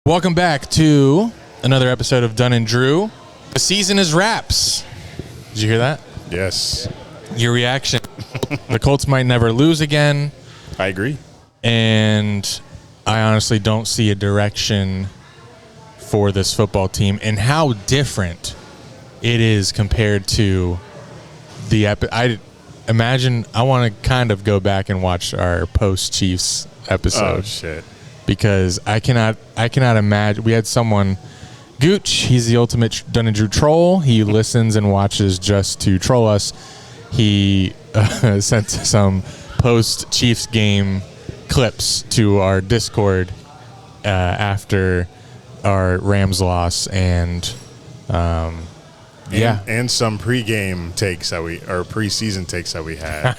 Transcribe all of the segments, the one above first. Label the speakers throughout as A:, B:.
A: Welcome back to another episode of Dunn and Drew. The season is wraps. Did you hear that?
B: Yes.
A: Your reaction. The Colts might never lose again.
B: I agree.
A: And I honestly don't see a direction for this football team and how different it is compared to the I want to kind of go back and watch our post-Chiefs episode.
B: Oh, shit.
A: Because I cannot imagine. We had someone, Gooch, he's the ultimate Dunn and Drew troll. He listens and watches just to troll us. He sent some post-Chiefs game clips to our Discord after our Rams loss, and
B: and some pregame takes that or preseason takes that we had.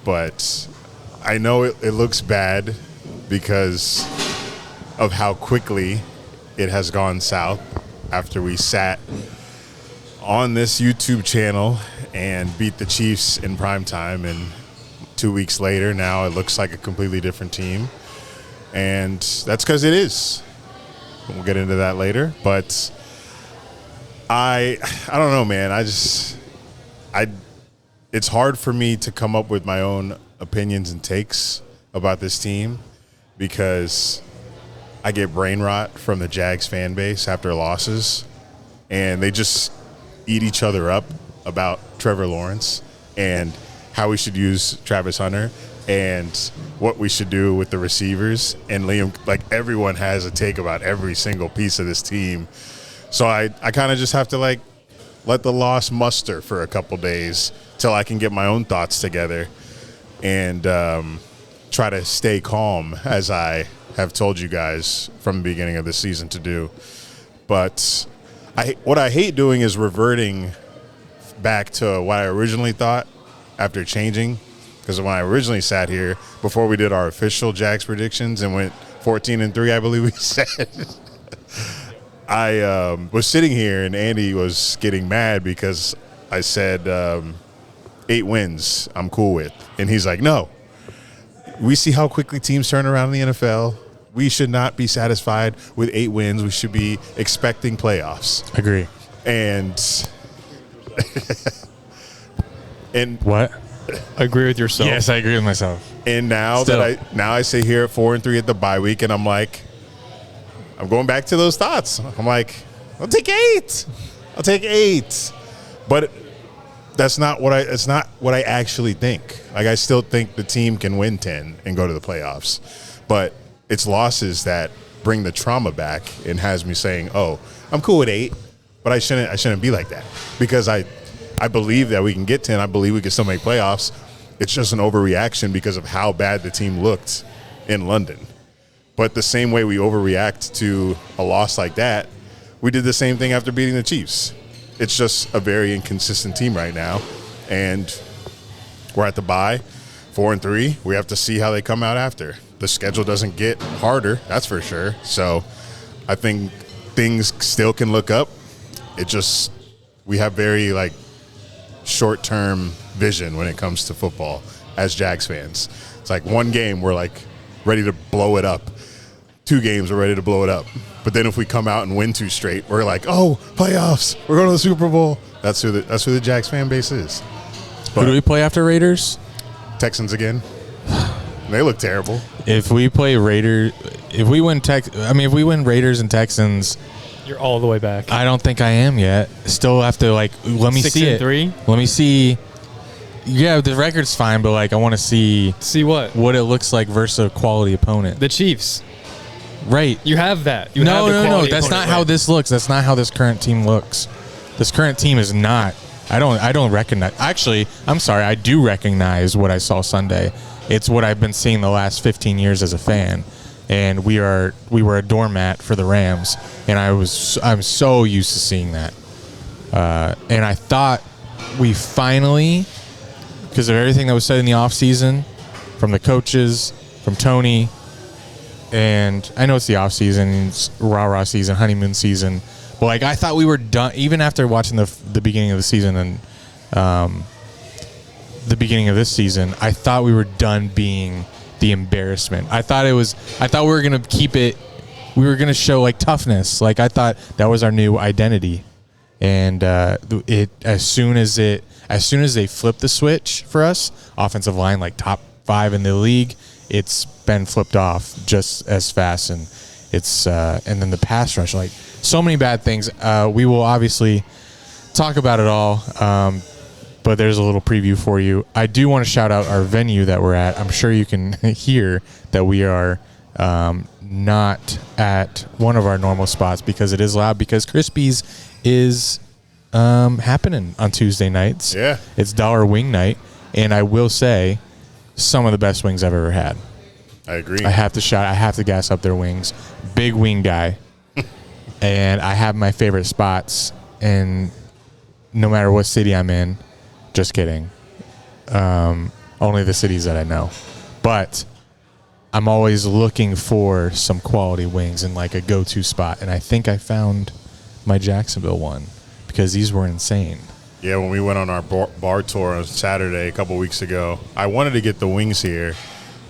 B: But I know it looks bad because of how quickly it has gone south after we sat on this YouTube channel and beat the Chiefs in primetime, and 2 weeks later now it looks like a completely different team, and that's because it is. We'll get into that later, but I don't know, man. It's hard for me to come up with my own opinions and takes about this team because I get brain rot from the Jags fan base after losses, and they just eat each other up about Trevor Lawrence and how we should use Travis Hunter and what we should do with the receivers. And Liam, like, everyone has a take about every single piece of this team. So I kind of just have to, like, let the loss muster for a couple days till I can get my own thoughts together and try to stay calm, as I have told you guys from the beginning of the season to do. But what I hate doing is reverting back to what I originally thought after changing. Because when I originally sat here, before we did our official Jags predictions and went 14-3, I believe we said, I was sitting here and Andy was getting mad because I said 8 wins I'm cool with. And he's like, no. We see how quickly teams turn around in the NFL. We should not be satisfied with 8 wins. We should be expecting playoffs.
A: Agree.
B: And
A: what?
C: Agree with yourself.
A: Yes, I agree with myself.
B: And now I sit here at 4-3 at the bye week, and I'm like, I'm going back to those thoughts. I'm like, I'll take 8. I'll take 8. But it's not what I actually think. Like, I still think the team can win 10 and go to the playoffs. But it's losses that bring the trauma back and has me saying, oh, I'm cool with 8, but I shouldn't be like that. Because I believe that we can get 10. I believe we can still make playoffs. It's just an overreaction because of how bad the team looked in London. But the same way we overreact to a loss like that, we did the same thing after beating the Chiefs. It's just a very inconsistent team right now. And we're at the bye, 4-3. We have to see how they come out after. The schedule doesn't get harder, that's for sure. So I think things still can look up. It just, we have very, like, short-term vision when it comes to football as Jags fans. It's like one game we're like ready to blow it up. 2 games we're ready to blow it up. But then if we come out and win 2 straight, we're like, oh, playoffs, we're going to the Super Bowl. That's who the Jags fan base is. But
A: who do we play after Raiders?
B: Texans again. They look terrible.
A: If we play Raiders, if we win Raiders and Texans,
C: you're all the way back.
A: I don't think I am yet. Still have to, like, let me see it.
C: 6-3.
A: Let me see. Yeah, the record's fine, but, like, I want to see
C: what
A: it looks like versus a quality opponent.
C: The Chiefs.
A: Right.
C: You have that.
A: No. That's not how this looks. That's not how this current team looks. This current team is not. I don't recognize. Actually, I'm sorry. I do recognize what I saw Sunday. It's what I've been seeing the last 15 years as a fan. And we were a doormat for the Rams, and I'm so used to seeing that. And I thought we finally, because of everything that was said in the offseason, from the coaches, from Tony, and I know it's the offseason, it's rah-rah season, honeymoon season, but, like, I thought we were done, even after watching the beginning of the season and the beginning of this season, I thought we were done being the embarrassment. I thought we were gonna keep it. We were gonna show like toughness. Like I thought that was our new identity. And as soon as they flipped the switch for us, offensive line like top 5 in the league, it's been flipped off just as fast. And it's and then the pass rush, like so many bad things. We will obviously talk about it all, but there's a little preview for you. I do want to shout out our venue that we're at. I'm sure you can hear that we are not at one of our normal spots because it is loud, because Crispy's is happening on Tuesday nights.
B: Yeah.
A: It's Dollar Wing Night, and I will say some of the best wings I've ever had.
B: I agree.
A: I have to gas up their wings. Big wing guy. And I have my favorite spots, and no matter what city I'm in, just kidding. Only the cities that I know. But I'm always looking for some quality wings and like a go-to spot, and I think I found my Jacksonville one because these were insane.
B: Yeah, when we went on our bar tour on Saturday a couple weeks ago, I wanted to get the wings here,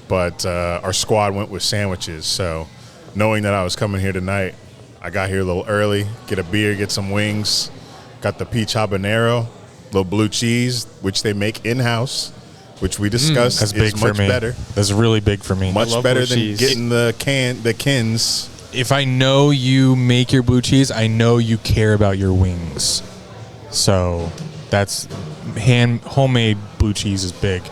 B: but our squad went with sandwiches. So knowing that I was coming here tonight, I got here a little early, get a beer, get some wings, got the peach habanero, little blue cheese, which they make in-house, which we discussed
A: That's big
B: is
A: for
B: much
A: me.
B: better.
A: That's really big for me.
B: Much better than
C: cheese.
B: getting the Kins.
A: If I know you make your blue cheese, I know you care about your wings. So that's homemade blue cheese is big.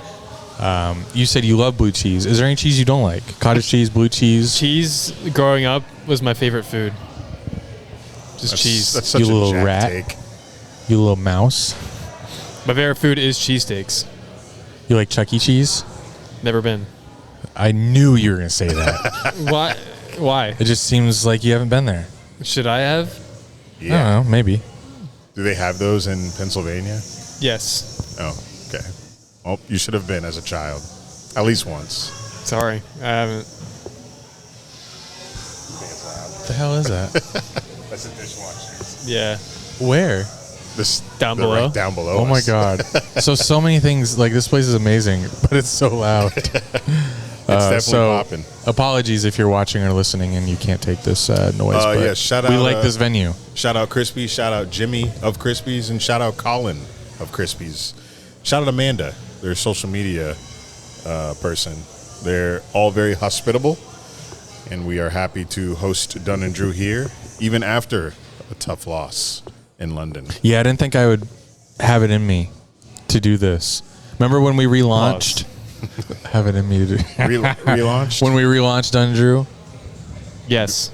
A: You said you love blue cheese. Is there any cheese you don't like? Cottage cheese, blue cheese?
C: Cheese growing up was my favorite food. Just cheese.
B: That's such
A: You
B: a
A: little
B: Jack
A: rat.
B: take.
A: You little mouse?
C: My favorite food is cheesesteaks.
A: You like Chuck E. Cheese?
C: Never been.
A: I knew you were going to say that.
C: Why? Why?
A: It just seems like you haven't been there.
C: Should I have?
A: I don't know, maybe.
B: Do they have those in Pennsylvania?
C: Yes.
B: Oh, okay. Well, you should have been as a child. At least once.
C: Sorry, I haven't.
A: What the hell is that?
B: That's a dishwasher.
C: Yeah.
A: Where?
B: This
C: Down
B: the
C: below?
B: right down below.
A: Oh my
B: us.
A: God. So many things. Like, this place is amazing, but it's so loud.
B: It's definitely popping.
A: Apologies if you're watching or listening and you can't take this noise. But
B: yeah, shout
A: we
B: out,
A: like this venue.
B: Shout out Crispy, shout out Jimmy of Crispies, and shout out Colin of Crispies. Shout out Amanda, their social media person. They're all very hospitable, and we are happy to host Dunn and Drew here, even after a tough loss in London.
A: Yeah, I didn't think I would have it in me to do this. Remember when we relaunched? Have it in me to do.
B: Relaunched?
A: When we relaunched Undrew?
C: Yes.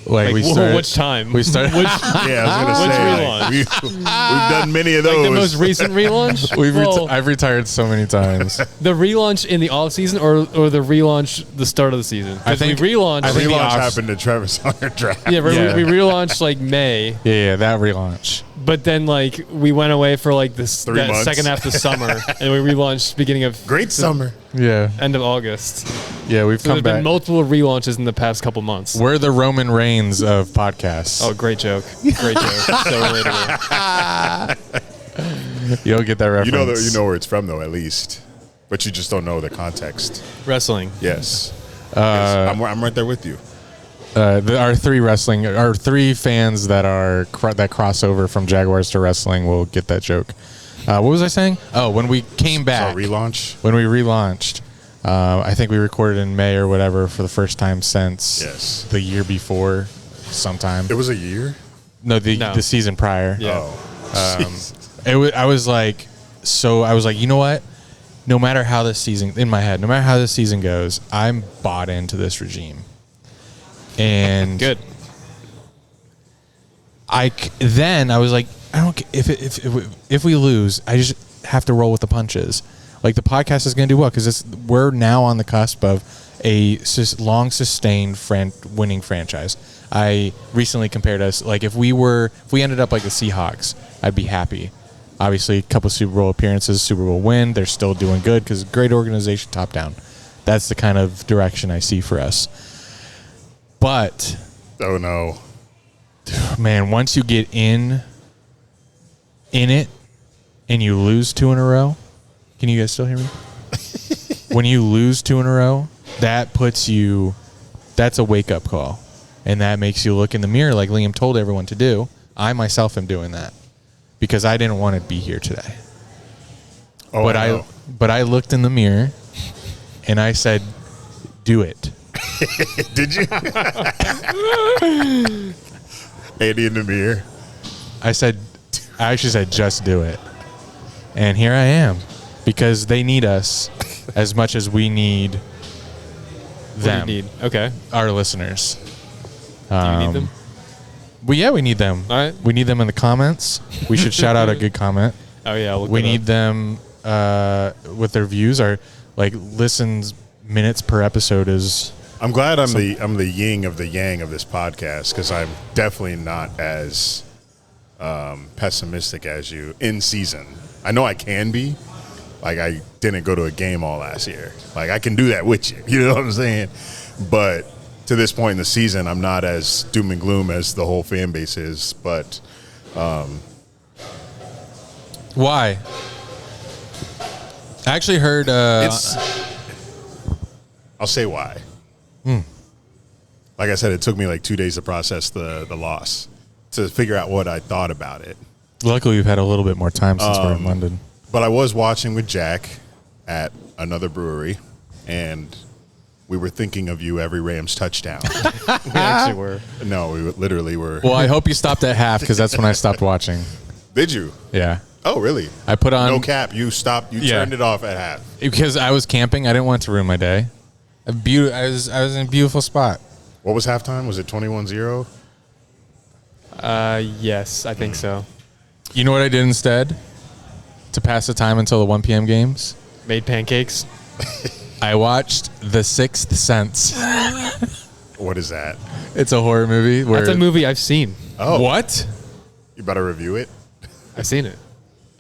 A: Like we
C: whoa,
A: started.
C: which time?
A: We started.
C: Which,
B: Yeah, I was going to say. We've done many of those.
C: like the most recent relaunch?
A: I've retired so many times.
C: The relaunch in the off season or the relaunch the start of the season?
A: I
C: Because we
A: think-
C: relaunched.
A: I think the
B: Relaunch
A: off-
B: happened to Travis Hunter draft.
C: yeah,
A: Yeah.
C: we relaunched like May,
A: Yeah, that relaunch.
C: but then like we went away for like this
B: 3
C: that
B: months.
C: second half of summer, and we relaunched beginning of
B: Great summer.
A: Yeah,
C: end of August.
A: yeah, we've
C: So
A: come
C: there's
A: back.
C: been multiple relaunches in the past couple months.
A: We're the Roman Reigns of podcasts.
C: Oh, great joke! Great joke. So relatable.
A: You don't get that reference.
B: You know where it's from, though, at least. But you just don't know the context.
C: Wrestling.
B: Yes. Yes. I'm right there with you.
A: Our three fans that cross over from Jaguars to wrestling will get that joke. What was I saying? Oh, when we came back,
B: So relaunch.
A: when we relaunched, I think we recorded in May or whatever for the first time since
B: Yes.
A: the year before, sometime.
B: It was a year.
A: No, the season prior.
C: Yeah.
B: Oh.
A: I was like, you know what? No matter how this season, in my head, no matter how this season goes, I'm bought into this regime. And
C: Good.
A: Then I was like, I don't if we lose, I just have to roll with the punches. Like, the podcast is going to do well because we're now on the cusp of a long sustained winning franchise. I recently compared us, like, if we ended up like the Seahawks, I'd be happy. Obviously, a couple Super Bowl appearances, Super Bowl win. They're still doing good because great organization, top down. That's the kind of direction I see for us. But
B: Oh, no.
A: man, once you get in it and you lose 2 in a row, can you guys still hear me? when you lose 2 in a row, that puts you, that's a wake-up call. And that makes you look in the mirror like Liam told everyone to do. I myself am doing that because I didn't want to be here today.
B: Oh,
A: But I looked in the mirror and I said, do it.
B: Did you? Andy in the mirror.
A: I actually said, just do it. And here I am because they need us as much as we need them.
C: What do you need? Okay.
A: Our listeners.
C: Do you need them?
A: We need them.
C: All right.
A: We need them in the comments. We should shout out a good comment.
C: Oh, yeah.
A: We need them with their views. Our listens minutes per episode is.
B: I'm glad I'm the yin of the yang of this podcast because I'm definitely not as pessimistic as you in season. I know I can be. I didn't go to a game all last year. I can do that with you. You know what I'm saying? But to this point in the season, I'm not as doom and gloom as the whole fan base is. But
A: why? I actually heard.
B: I'll say why. Like I said, it took me 2 days to process the loss, to figure out what I thought about it.
A: Luckily, we've had a little bit more time since we're in London.
B: But I was watching with Jack at another brewery, and we were thinking of you every Rams touchdown.
C: We actually were.
B: No, we literally were.
A: Well, I hope you stopped at half because that's when I stopped watching.
B: Did you?
A: Yeah.
B: Oh, really?
A: I put on.
B: No cap. You stopped. You turned it off at half.
A: Because I was camping. I didn't want it to ruin my day. I was in a beautiful spot.
B: What was halftime? Was it 21-0?
C: Yes, I think so.
A: You know what I did instead? To pass the time until the 1 p.m. games?
C: Made pancakes.
A: I watched The Sixth Sense.
B: What is that?
A: It's a horror movie. Where
C: That's a movie I've seen.
B: Oh.
A: What?
B: You better review it.
C: I've seen it.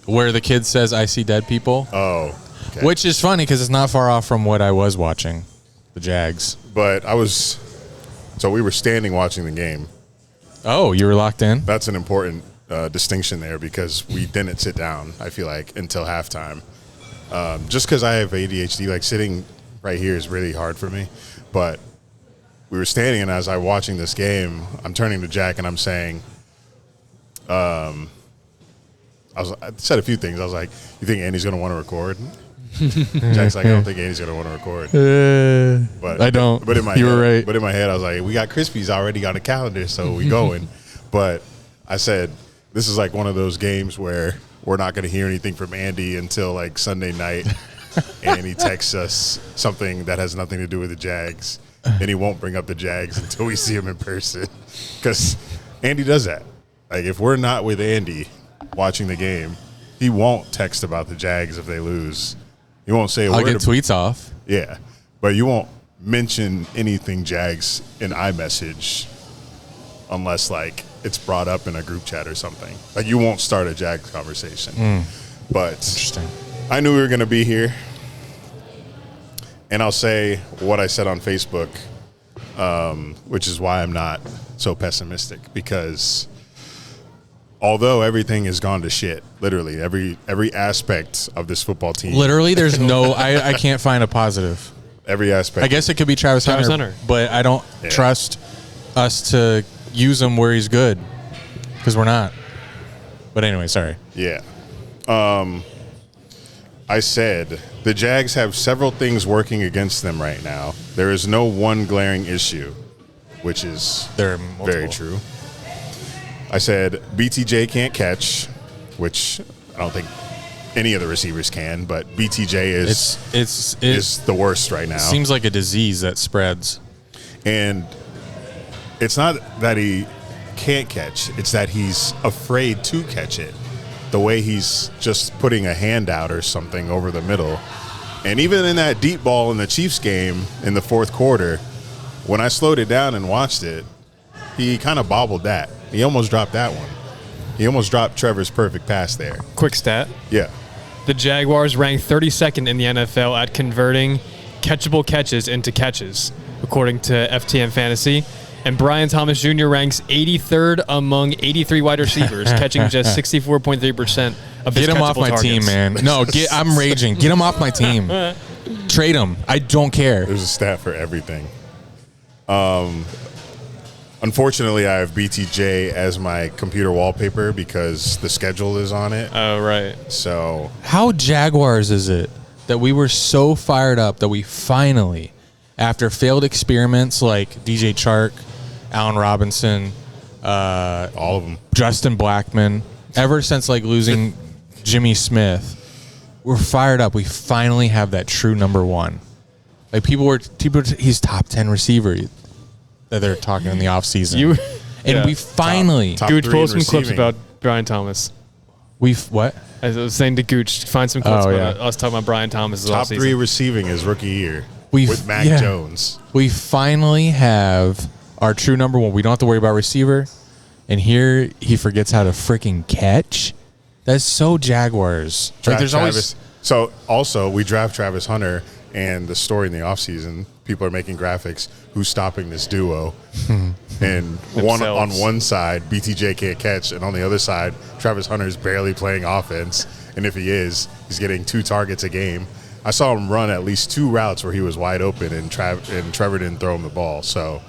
A: Where the kid says, I see dead people.
B: Oh. Okay.
A: Which is funny because it's not far off from what I was watching. The Jags.
B: But so we were standing watching the game.
A: Oh, you were locked in?
B: That's an important distinction there because we didn't sit down, I feel like, until halftime. Just because I have ADHD, sitting right here is really hard for me. But we were standing, and as I'm watching this game, I'm turning to Jack and I'm saying, I said a few things. I was like, you think Andy's going to want to record? Jack's like, I don't think Andy's going to want to record. But
A: I don't.
B: But in my
A: you
B: head,
A: were right.
B: But in my head, I was like, we got Krispies already on the calendar, so we going. But I said, this is one of those games where we're not going to hear anything from Andy until Sunday night, and he texts us something that has nothing to do with the Jags, and he won't bring up the Jags until we see him in person, because Andy does that. If we're not with Andy watching the game, he won't text about the Jags if they lose. He won't say a
A: I'll
B: word.
A: get tweets off.
B: Yeah, but you won't mention anything Jags in iMessage unless it's brought up in a group chat or something. You won't start a Jags conversation. But
A: Interesting.
B: I knew we were going to be here, and I'll say what I said on Facebook, which is why I'm not so pessimistic, because although everything has gone to shit, literally every aspect of this football team.
A: Literally, there's no. I can't find a positive.
B: Every aspect.
A: I guess it could be Travis Hunter, but I don't trust us to use him where he's good because we're not. But anyway, sorry.
B: Yeah. I said the Jags have several things working against them right now. There is no one glaring issue, which is very true. I said BTJ can't catch, which I don't think any of the receivers can, but BTJ is the worst right now.
A: Seems like a disease that spreads.
B: And it's not that he can't catch, it's that he's afraid to catch it. The way he's just putting a hand out or something over the middle. And even in that deep ball in the Chiefs game in the fourth quarter, when I slowed it down and watched it, he kind of bobbled that. He almost dropped that one. He almost dropped Trevor's perfect pass there.
C: Quick stat.
B: Yeah.
C: The Jaguars ranked 32nd in the NFL at converting catchable catches into catches, according to FTM Fantasy. And Brian Thomas Jr. ranks 83rd among 83 wide receivers, catching just 64.3% of his
A: Get him off
C: catchable
A: my
C: targets.
A: team, man. No, I'm raging. Get him off my team. Trade him. I don't care.
B: There's a stat for everything. Unfortunately, I have BTJ as my computer wallpaper because the schedule is on it.
C: Oh, right.
B: So
A: How Jaguars is it that we were so fired up that we finally, after failed experiments like DJ Chark, Allen Robinson,
B: all of them.
A: Justin Blackman, ever since like losing Jimmy Smith, we're fired up. We finally have that true number one. Like he's top 10 receiver that they're talking in the offseason. We finally
B: Top
C: Gooch,
B: three
C: pull
B: in
C: some clips
B: receiving.
C: about Brian Thomas.
A: what?
C: As I was saying to Gooch, find some clips
A: Oh,
C: about
A: yeah.
C: us talking about Brian Thomas.
B: Top 3 receiving is rookie year with Mac
A: yeah.
B: Jones.
A: We finally have our true number one. We don't have to worry about receiver. And here he forgets how to freaking catch. That's so Jaguars. Like, there's always
B: So also we draft Travis Hunter, and the story in the offseason, people are making graphics. Who's stopping this duo? And on one side, BTJ can't catch, and on the other side, Travis Hunter is barely playing offense. And if he is, he's getting 2 targets a game. I saw him run at least 2 routes where he was wide open, and Trevor didn't throw him the ball. So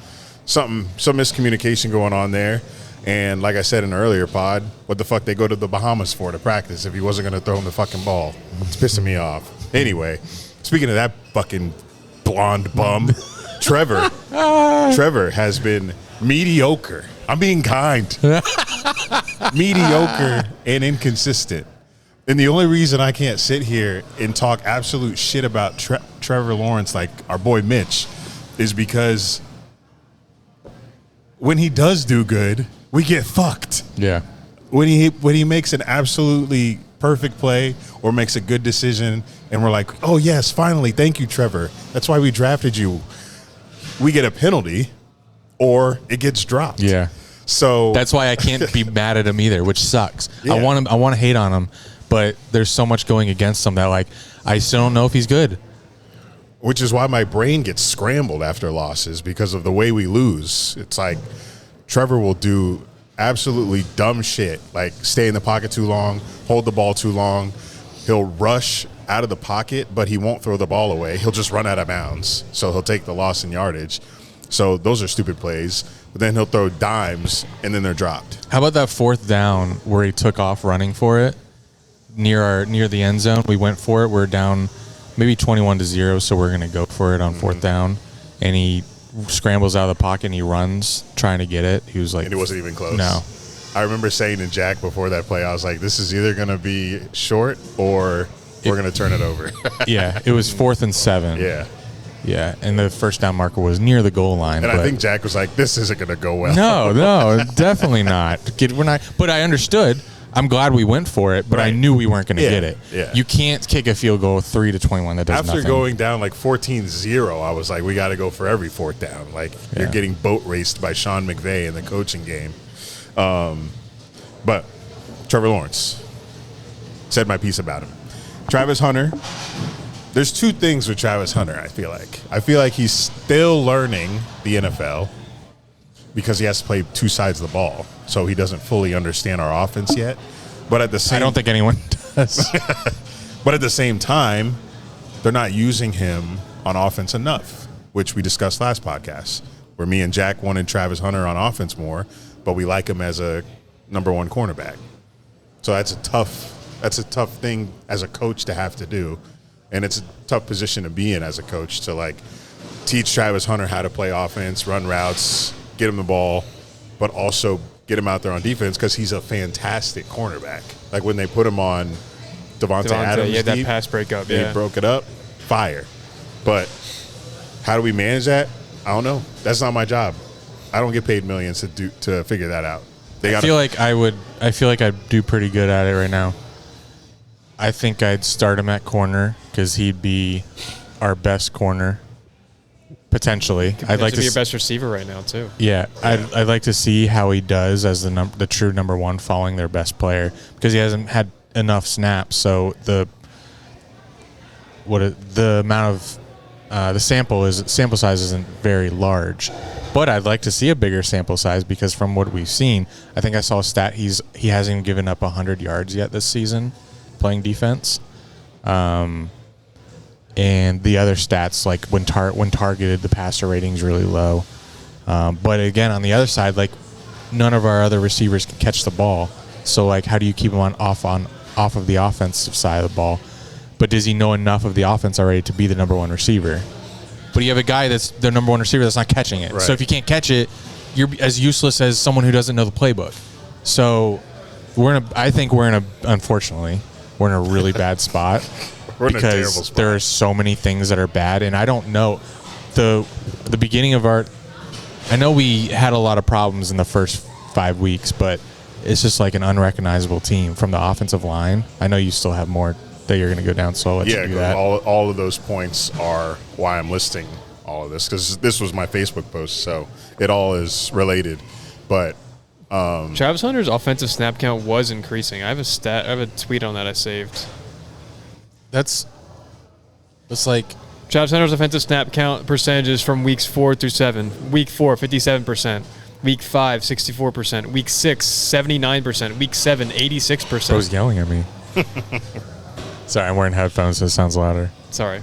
B: some miscommunication going on there. And like I said in an earlier pod, what the fuck they go to the Bahamas for to practice if he wasn't going to throw him the fucking ball? It's pissing me off. Anyway, speaking of that fucking blonde bum, Trevor has been mediocre. I'm being kind. Mediocre and inconsistent. And the only reason I can't sit here and talk absolute shit about Trevor Lawrence like our boy Mitch is because when he does do good, we get fucked.
A: yeah.
B: When he makes an absolutely perfect play or makes a good decision and we're like, oh yes, finally, thank you, Trevor. That's why we drafted you. We get a penalty or it gets dropped.
A: Yeah.
B: So
A: That's why I can't be mad at him either, which sucks.
B: Yeah.
A: I want to hate on him, but there's so much going against him that like I still don't know if he's good.
B: which is why my brain gets scrambled after losses because of the way we lose. It's like Trevor will do absolutely dumb shit, like stay in the pocket too long, hold the ball too long. He'll rush out of the pocket, but he won't throw the ball away. He'll just run out of bounds. So he'll take the loss in yardage. So those are stupid plays. But then he'll throw dimes, and then they're dropped.
A: How about that 4th down where he took off running for it near the end zone? We went for it. We're down maybe 21-0, so we're going to go for it on 4th down. And he scrambles out of the pocket and he runs trying to get it. He was like,
B: And it wasn't even close.
A: No.
B: I remember saying to Jack before that play, I was like, this is either going to be short or we're going to turn it over.
A: Yeah, it was 4th and 7.
B: Yeah.
A: Yeah, and the first down marker was near the goal line.
B: And I think Jack was like, this isn't going to go well.
A: No, definitely not. We're not. But I understood. I'm glad we went for it, but I
B: Right.
A: knew we weren't going to
B: Yeah,
A: get it.
B: yeah.
A: You can't kick a field goal 3-21. That does
B: After
A: nothing.
B: going down like 14-0, I was like, we got to go for every 4th down. Like, you're
A: Yeah.
B: getting boat raced by Sean McVay in the coaching game. But Trevor Lawrence, said my piece about him. Travis Hunter, there's 2 things with Travis Hunter, I feel like. I feel like he's still learning the NFL because he has to play 2 sides of the ball. So he doesn't fully understand our offense yet. But at the same
A: I don't think anyone does.
B: But at the same time, they're not using him on offense enough, which we discussed last podcast, where me and Jack wanted Travis Hunter on offense more, but we like him as a number 1 cornerback. So that's a tough thing as a coach to have to do. And it's a tough position to be in as a coach to like teach Travis Hunter how to play offense, run routes, get him the ball, but also get him out there on defense because he's a fantastic cornerback. Like when they put him on Devontae Adams,
C: yeah, that
B: deep,
C: pass breakup,
B: they
C: yeah.
B: broke it up, fire. But how do we manage that? I don't know. That's not my job. I don't get paid millions to figure that out.
A: I feel like I'd do pretty good at it right now. I think I'd start him at corner because he'd be our best corner potentially. I'd like to
C: be your best receiver right now too.
A: Yeah, I'd like to see how he does as the true number 1 following their best player because he hasn't had enough snaps. So the amount of the sample size isn't very large, but I'd like to see a bigger sample size because from what we've seen, I think I saw a stat he hasn't even given up 100 yards yet this season playing defense. and the other stats, like when targeted, the passer rating's really low. But again, on the other side, like none of our other receivers can catch the ball. So like, how do you keep him off of the offensive side of the ball? But does he know enough of the offense already to be the number one receiver? But you have a guy that's the number one receiver that's not catching it. Right. So if you can't catch it, you're as useless as someone who doesn't know the playbook. So unfortunately, we're in a really bad spot.
B: We're in a terrible spot.
A: There are so many things that are bad, and I don't know the beginning of I know we had a lot of problems in the first 5 weeks, but it's just like an unrecognizable team from the offensive line. I know you still have more that you're going to go down, so I'll let you do that.
B: All of those points are why I'm listing all of this, because this was my Facebook post, so it all is related. But
C: Travis Hunter's offensive snap count was increasing. I have a tweet on that I saved.
A: It's like
C: Travis Hunter's offensive snap count percentages from weeks 4 through 7. Week 4, 57%. Week 5, 64%. Week 6, 79%. Week 7, 86%.
A: Bro's yelling at me. Sorry, I'm wearing headphones, so it sounds louder.
C: Sorry.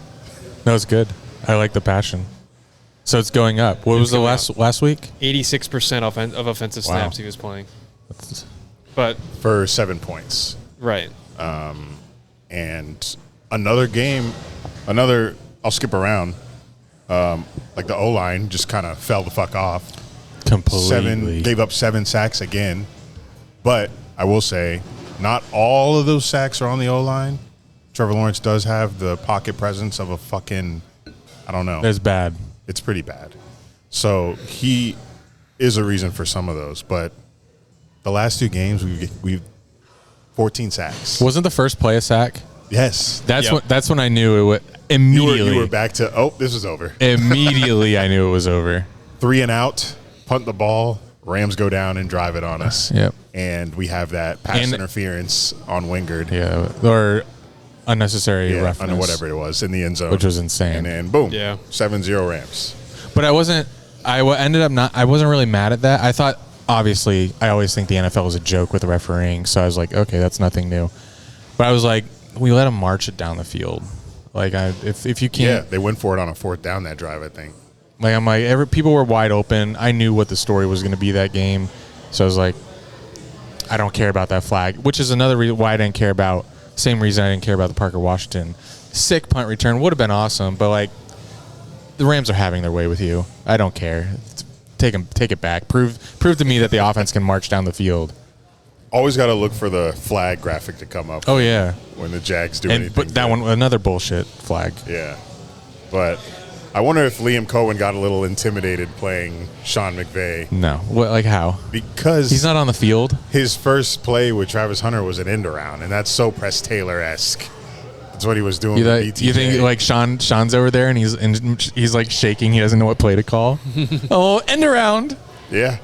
A: No, it's good. I like the passion. So it's going up. What was the last week?
C: 86% of offensive snaps he was playing. But
B: for 7 points.
C: Right.
B: And another game, I'll skip around. Like the O-line just kind of fell the fuck off.
A: Completely.
B: Gave up 7 sacks again. But I will say, not all of those sacks are on the O-line. Trevor Lawrence does have the pocket presence of a fucking, I don't know.
A: It's bad.
B: It's pretty bad. So he is a reason for some of those. But the last 2 games, we've 14 sacks.
A: Wasn't the first play a sack?
B: Yes.
A: That's when I knew it would immediately.
B: You were back to, this is over.
A: Immediately I knew it was over.
B: 3 and out, punt the ball, Rams go down and drive it on us.
A: Yep.
B: And we have that pass interference on Wingard.
A: Yeah, or unnecessary roughness.
B: On whatever it was in the end zone.
A: Which was insane.
B: And then boom,
C: 7-0
B: Rams.
A: But I wasn't really mad at that. I thought, obviously, I always think the NFL is a joke with the refereeing, so I was like, okay, that's nothing new. But I was like, we let them march it down the field. Like, if you can't.
B: Yeah, they went for it on a 4th down that drive, I think.
A: Like, I'm like, people were wide open. I knew what the story was going to be that game. So I was like, I don't care about that flag, which is another reason why I didn't care about, same reason I didn't care about the Parker Washington. Sick punt return would have been awesome, but, like, the Rams are having their way with you. I don't care. Take it back. Prove to me that the offense can march down the field.
B: Always got to look for the flag graphic to come up.
A: Oh, yeah.
B: When the Jags do anything.
A: But that one, another bullshit flag.
B: Yeah. But I wonder if Liam Cohen got a little intimidated playing Sean McVay.
A: No. What? Like how?
B: Because
A: he's not on the field.
B: His first play with Travis Hunter was an end around, and that's so Press Taylor-esque. That's what he was doing with BTJ.
A: You think like Sean's over there and he's like shaking. He doesn't know what play to call. Oh, end around.
B: Yeah.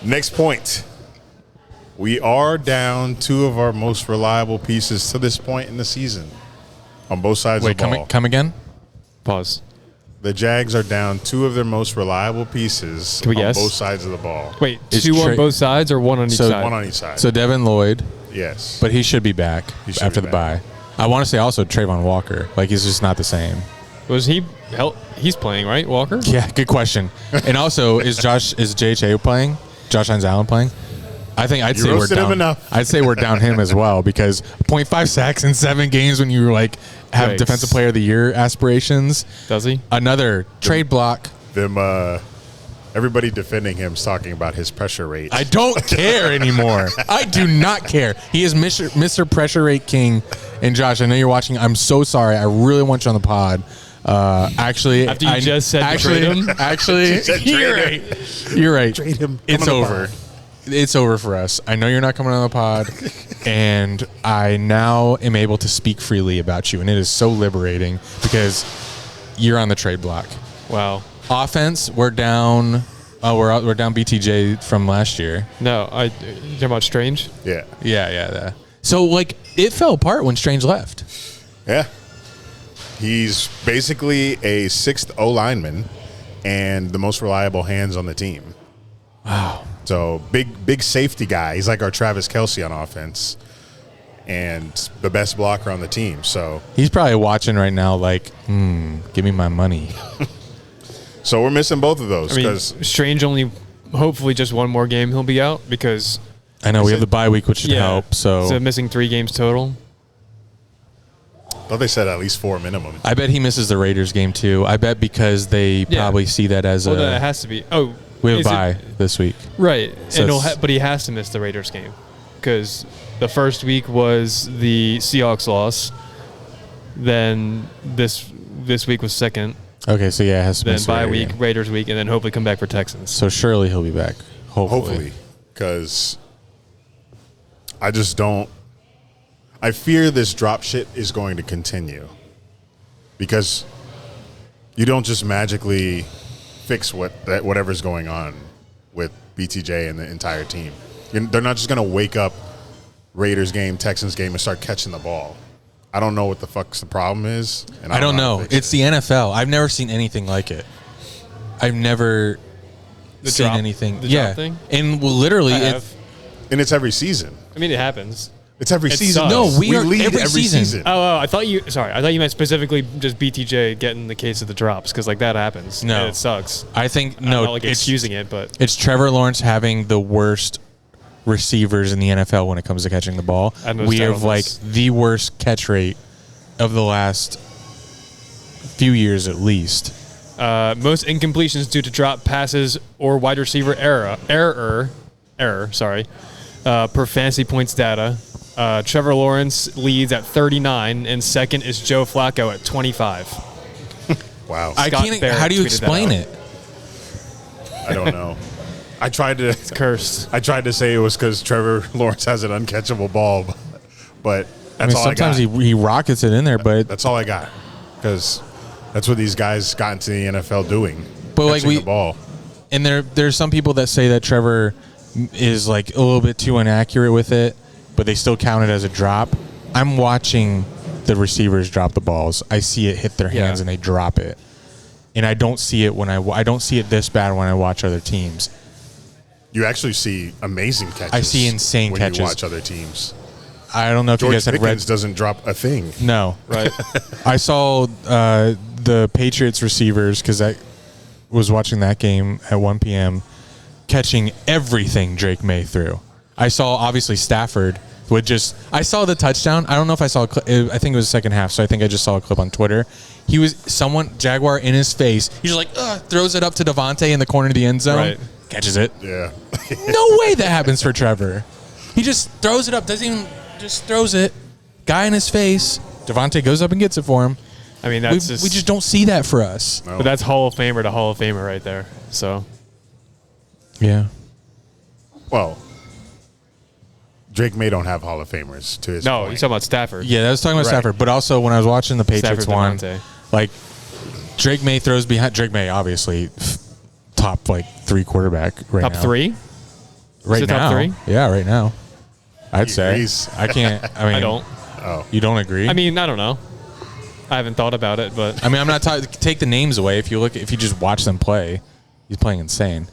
B: Next point. We are down 2 of our most reliable pieces to this point in the season on both sides of the ball.
A: Come again?
C: Pause.
B: The Jags are down 2 of their most reliable pieces on both sides of the ball.
C: Wait, 2 on both sides or 1 on each side?
B: 1 on each side.
A: So Devin Lloyd.
B: Yes.
A: But he should be back after the bye. I want to say also Trayvon Walker. Like, he's just not the same.
C: Was he? He's playing, right, Walker?
A: Yeah, good question. And also, is JHA playing? Josh Hines Allen playing? I think I'd say we're down.
B: Enough.
A: I'd say we're down him as well, because 0.5 sacks in 7 games when you like have Defensive Player of the Year aspirations.
C: Does he?
A: Another trade block.
B: Everybody defending him is talking about his pressure rate.
A: I don't care anymore. I do not care. He is Mr. Pressure Rate King. And Josh, I know you're watching. I'm so sorry. I really want you on the pod. Actually,
C: after you just said trade him,
A: you're right.
B: Trade him.
A: It's over. It's over for us. I know you're not coming on the pod, and I now am able to speak freely about you, and it is so liberating because you're on the trade block.
C: Wow.
A: Offense, we're down. We're down BTJ from last year.
C: No, you talking about Strange?
B: Yeah.
A: So like it fell apart when Strange left.
B: Yeah. He's basically a 6th O lineman and the most reliable hands on the team.
A: Wow.
B: So big safety guy. He's like our Travis Kelce on offense. and the best blocker on the team. So
A: He's probably watching right now like, give me my money.
B: so we're missing both of those
C: I mean,
B: because
C: Strange only, hopefully just one more game he'll be out because
A: I know we have the bye week, which should help. So
C: missing 3 games total.
B: I thought they said at least 4 minimum.
A: I bet he misses the Raiders game too. I bet because they probably see that as
C: Well, then it has to be. Oh,
A: we have a
C: is it-
A: bye this week.
C: Right,
A: So
C: and but he has to miss the Raiders game because the first week was the Seahawks loss. Then this week was second.
A: Okay, so yeah, it has to
C: Then
A: miss the
C: bye
A: Raider
C: week,
A: game.
C: Raiders week, and then hopefully come back for Texans.
A: So surely he'll be back.
B: Hopefully, because I just don't. I fear this drop shit is going to continue because you don't just magically fix whatever's going on with BTJ and the entire team. They're not just going to wake up Raiders game, Texans game, and start catching the ball. I don't know what the fuck's the problem is. And
A: I don't
B: how to
A: know.
B: fix
A: It's the NFL. I've never seen anything like it. I've never seen
C: drop-
A: anything.
C: the
A: Yeah,
C: drop thing?
A: and literally,
C: I
A: it,
C: have.
B: And it's every season.
C: I mean, it happens.
B: It's every
C: It
B: season.
C: sucks.
A: No, we are
B: lead
A: every season.
C: Oh, I thought you. Sorry, I thought you meant specifically just BTJ getting the case of the drops because like that happens.
A: No.
C: and it sucks.
A: I think
C: I'm
A: no.
C: not like
A: it's
C: excusing it, but
A: It's Trevor Lawrence having the worst receivers in the NFL when it comes to catching the ball.
C: And those
A: We have like
C: tackles.
A: the worst catch rate of the last few years at least.
C: most incompletions due to drop passes or wide receiver error. Sorry, per fantasy points data. Trevor Lawrence leads at 39, and second is Joe Flacco at 25.
B: Wow.
A: I
C: Scott
A: can't.
C: Barrett
A: How do you
C: tweeted that
A: explain
C: out.
A: it?
B: I don't know. I tried to
C: Cursed.
B: I tried to say it was because Trevor Lawrence has an uncatchable ball, but
A: I
B: that's
A: mean,
B: all I got.
A: sometimes he rockets it in there, but
B: That's all I got because that's what these guys got into the NFL doing.
A: But, like,
B: catching the ball.
A: and there's some people that say that Trevor is like a little bit too inaccurate with it, but they still count it as a drop. I'm watching the receivers drop the balls. I see it hit their hands and they drop it, and I don't see it when I don't see it this bad when I watch other teams.
B: You actually see amazing catches.
A: I see insane
B: when
A: catches.
B: you watch other teams.
A: I don't know if you
B: George
A: guys had read.
B: Pickens doesn't drop a thing.
A: No,
C: Right.
A: I saw the Patriots receivers because I was watching that game at 1 p.m. catching everything Drake May threw. I saw obviously Stafford would just. I saw the touchdown. I don't know if I saw. I think it was the second half, so I think I just saw a clip on Twitter. He was Jaguar in his face. He's just like throws it up to Devontae in the corner of the end zone,
C: Right.
A: catches it.
B: Yeah.
A: No way that happens for Trevor. He just throws it up. Doesn't even just throws it. Guy in his face. Devontae goes up and gets it for him.
C: I mean,
A: We
C: that's
A: just don't see that for us.
B: No.
C: But that's Hall of Famer to Hall of Famer right there. So
A: Yeah.
B: Well, Drake May don't have Hall of Famers to his
C: no,
B: point.
C: you're talking about Stafford.
A: Yeah, I was talking about
B: Right.
A: Stafford, but also when I was watching the Patriots
C: Stafford,
A: one,
C: Devontae.
A: like Drake May throws behind. Drake May, obviously, top like 3 quarterback right
C: Top
A: now.
C: 3?
A: right
C: it
A: now.
C: top 3?
A: Yeah, right now. I'd
B: He
A: say.
B: agrees.
A: I can't. I mean,
C: I don't.
B: Oh.
A: You don't agree?
C: I mean, I don't know. I haven't thought about it, but
A: I'm not take the names away. If you just watch them play, he's playing insane.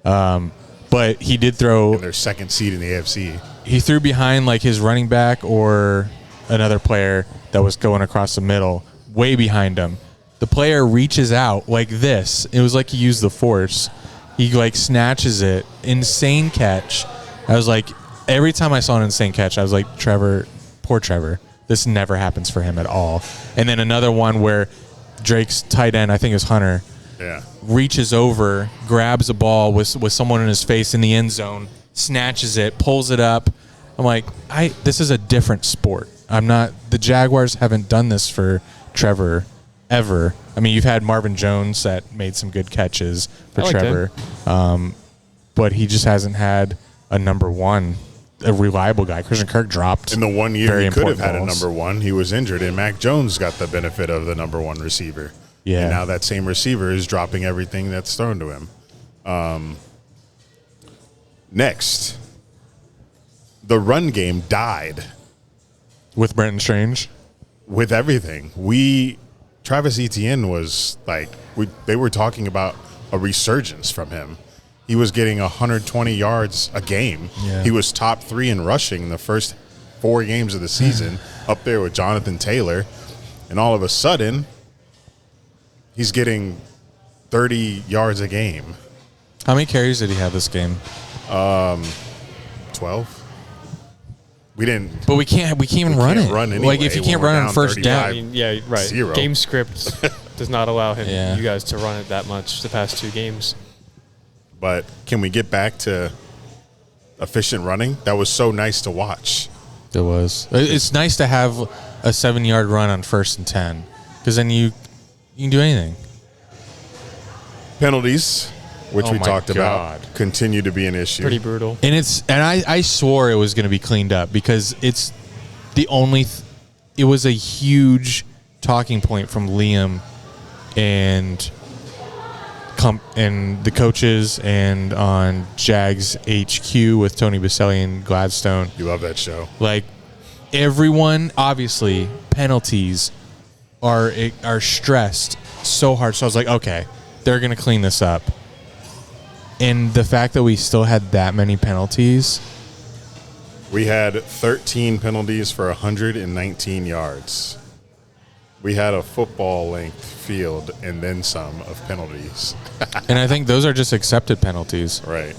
A: But he did throw.
B: And their second seed in the AFC.
A: He threw behind like his running back or another player that was going across the middle, way behind him. The player reaches out like this. It was like he used the force. He like snatches it. Insane catch. I was like, every time I saw an insane catch, I was like, Trevor, poor Trevor. This never happens for him at all. And then another one where Drake's tight end, I think it was Hunter,
B: Yeah.
A: reaches over, grabs a ball with someone in his face in the end zone, snatches it, pulls it up. I'm like, this is a different sport. The Jaguars haven't done this for Trevor ever. I mean, you've had Marvin Jones that made some good catches for
C: I liked
A: Trevor. But he just hasn't had a number one, a reliable guy. Christian Kirk dropped.
B: In the 1 year
A: very
B: he could have
A: important
B: had a
A: balls.
B: number one, he was injured, and Mac Jones got the benefit of the number one receiver.
A: Yeah.
B: And now that same receiver is dropping everything that's thrown to him. Next, the run game died
A: With Brenton Strange.
B: with everything. Travis Etienne was like, they were talking about a resurgence from him. He was getting 120 yards a game.
A: Yeah.
B: He was top 3 in rushing the first 4 games of the season, up there with Jonathan Taylor, and all of a sudden, he's getting 30 yards a game.
A: How many carries did he have this game?
B: 12. We didn't.
A: But we can't even run it.
B: Run anyway.
A: Like if you can't
B: When we're
A: run on
B: down
A: first
B: 35.
C: I
A: down.
C: mean, yeah, right.
B: 0.
C: Game script does not allow
A: Yeah.
C: you guys to run it that much the past 2 games.
B: But can we get back to efficient running? That was so nice to watch.
A: It was. It's nice to have a 7-yard run on 1st and 10 because then you can do anything.
B: Penalties, which
A: Oh
B: we
A: my
B: talked
A: God.
B: about, continue to be an issue.
C: Pretty brutal.
A: And I swore it was going to be cleaned up because it's the only. It was a huge talking point from Liam and the coaches and on Jags HQ with Tony Baselli and Gladstone.
B: You love that show.
A: Like everyone, obviously, penalties are stressed so hard. So I was like, okay, they're going to clean this up. And the fact that we still had that many penalties.
B: We had 13 penalties for 119 yards. We had a football-length field and then some of penalties.
A: And I think those are just accepted penalties.
B: Right.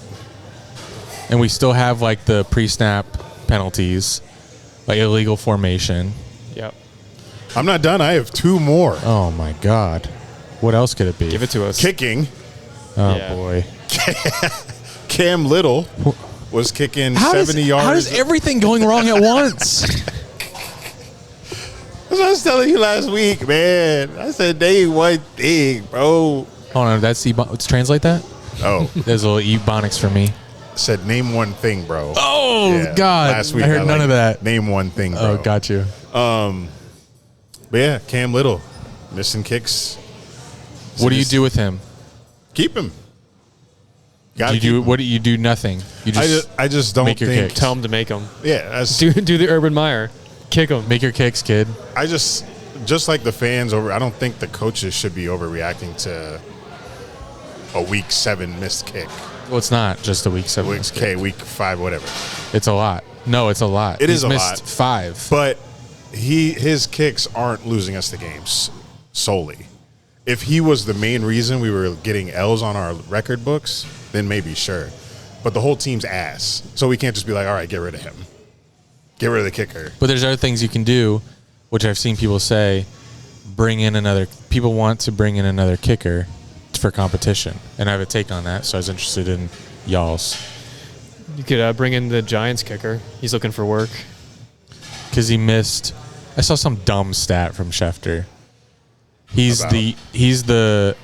A: And we still have like the pre-snap penalties, like illegal formation.
C: Yep.
B: I'm not done. I have 2 more.
A: Oh my God. What else could it be?
C: Give it to us.
B: Kicking.
A: Oh
C: Yeah.
A: boy.
B: Cam Little was kicking 70 yards.
A: How is everything going wrong at once?
B: That's what I was telling you last week, man. I said, name one thing, bro.
A: Hold on, that's let's translate that.
B: Oh,
A: There's a little Ebonics for me.
B: said name one thing, bro.
A: Oh
B: Yeah,
A: God!
B: Last week
A: I heard none of that.
B: Name one thing, bro.
A: Oh, got you.
B: But yeah, Cam Little missing kicks.
A: What do you do with him?
B: Keep him. Gotta
A: You
B: keep
A: do
B: him.
A: what? Do you do nothing? You just
B: I just don't
A: make your
B: think.
A: kicks.
C: Tell him to make them.
B: Yeah, that's,
C: Do the Urban Meyer. Kick them.
A: make your kicks, kid.
B: I just like the fans over. I don't think the coaches should be overreacting to a week 7 missed kick.
A: Well, it's not just a week 7.
B: Okay, week 5, whatever.
A: It's a lot. No, it's a lot.
B: It
A: He's
B: is a
A: missed
B: lot.
A: 5.
B: But his kicks aren't losing us the games solely. If he was the main reason we were getting L's on our record books, then maybe sure. But the whole team's ass. So we can't just be like, all right, get rid of him. Get rid of the kicker.
A: But there's other things you can do, which I've seen people say, people want to bring in another kicker for competition. And I have a take on that, so I was interested in y'all's.
C: You could bring in the Giants kicker. He's looking for work.
A: Because he missed, I saw some dumb stat from Schefter. He's
B: About?
A: the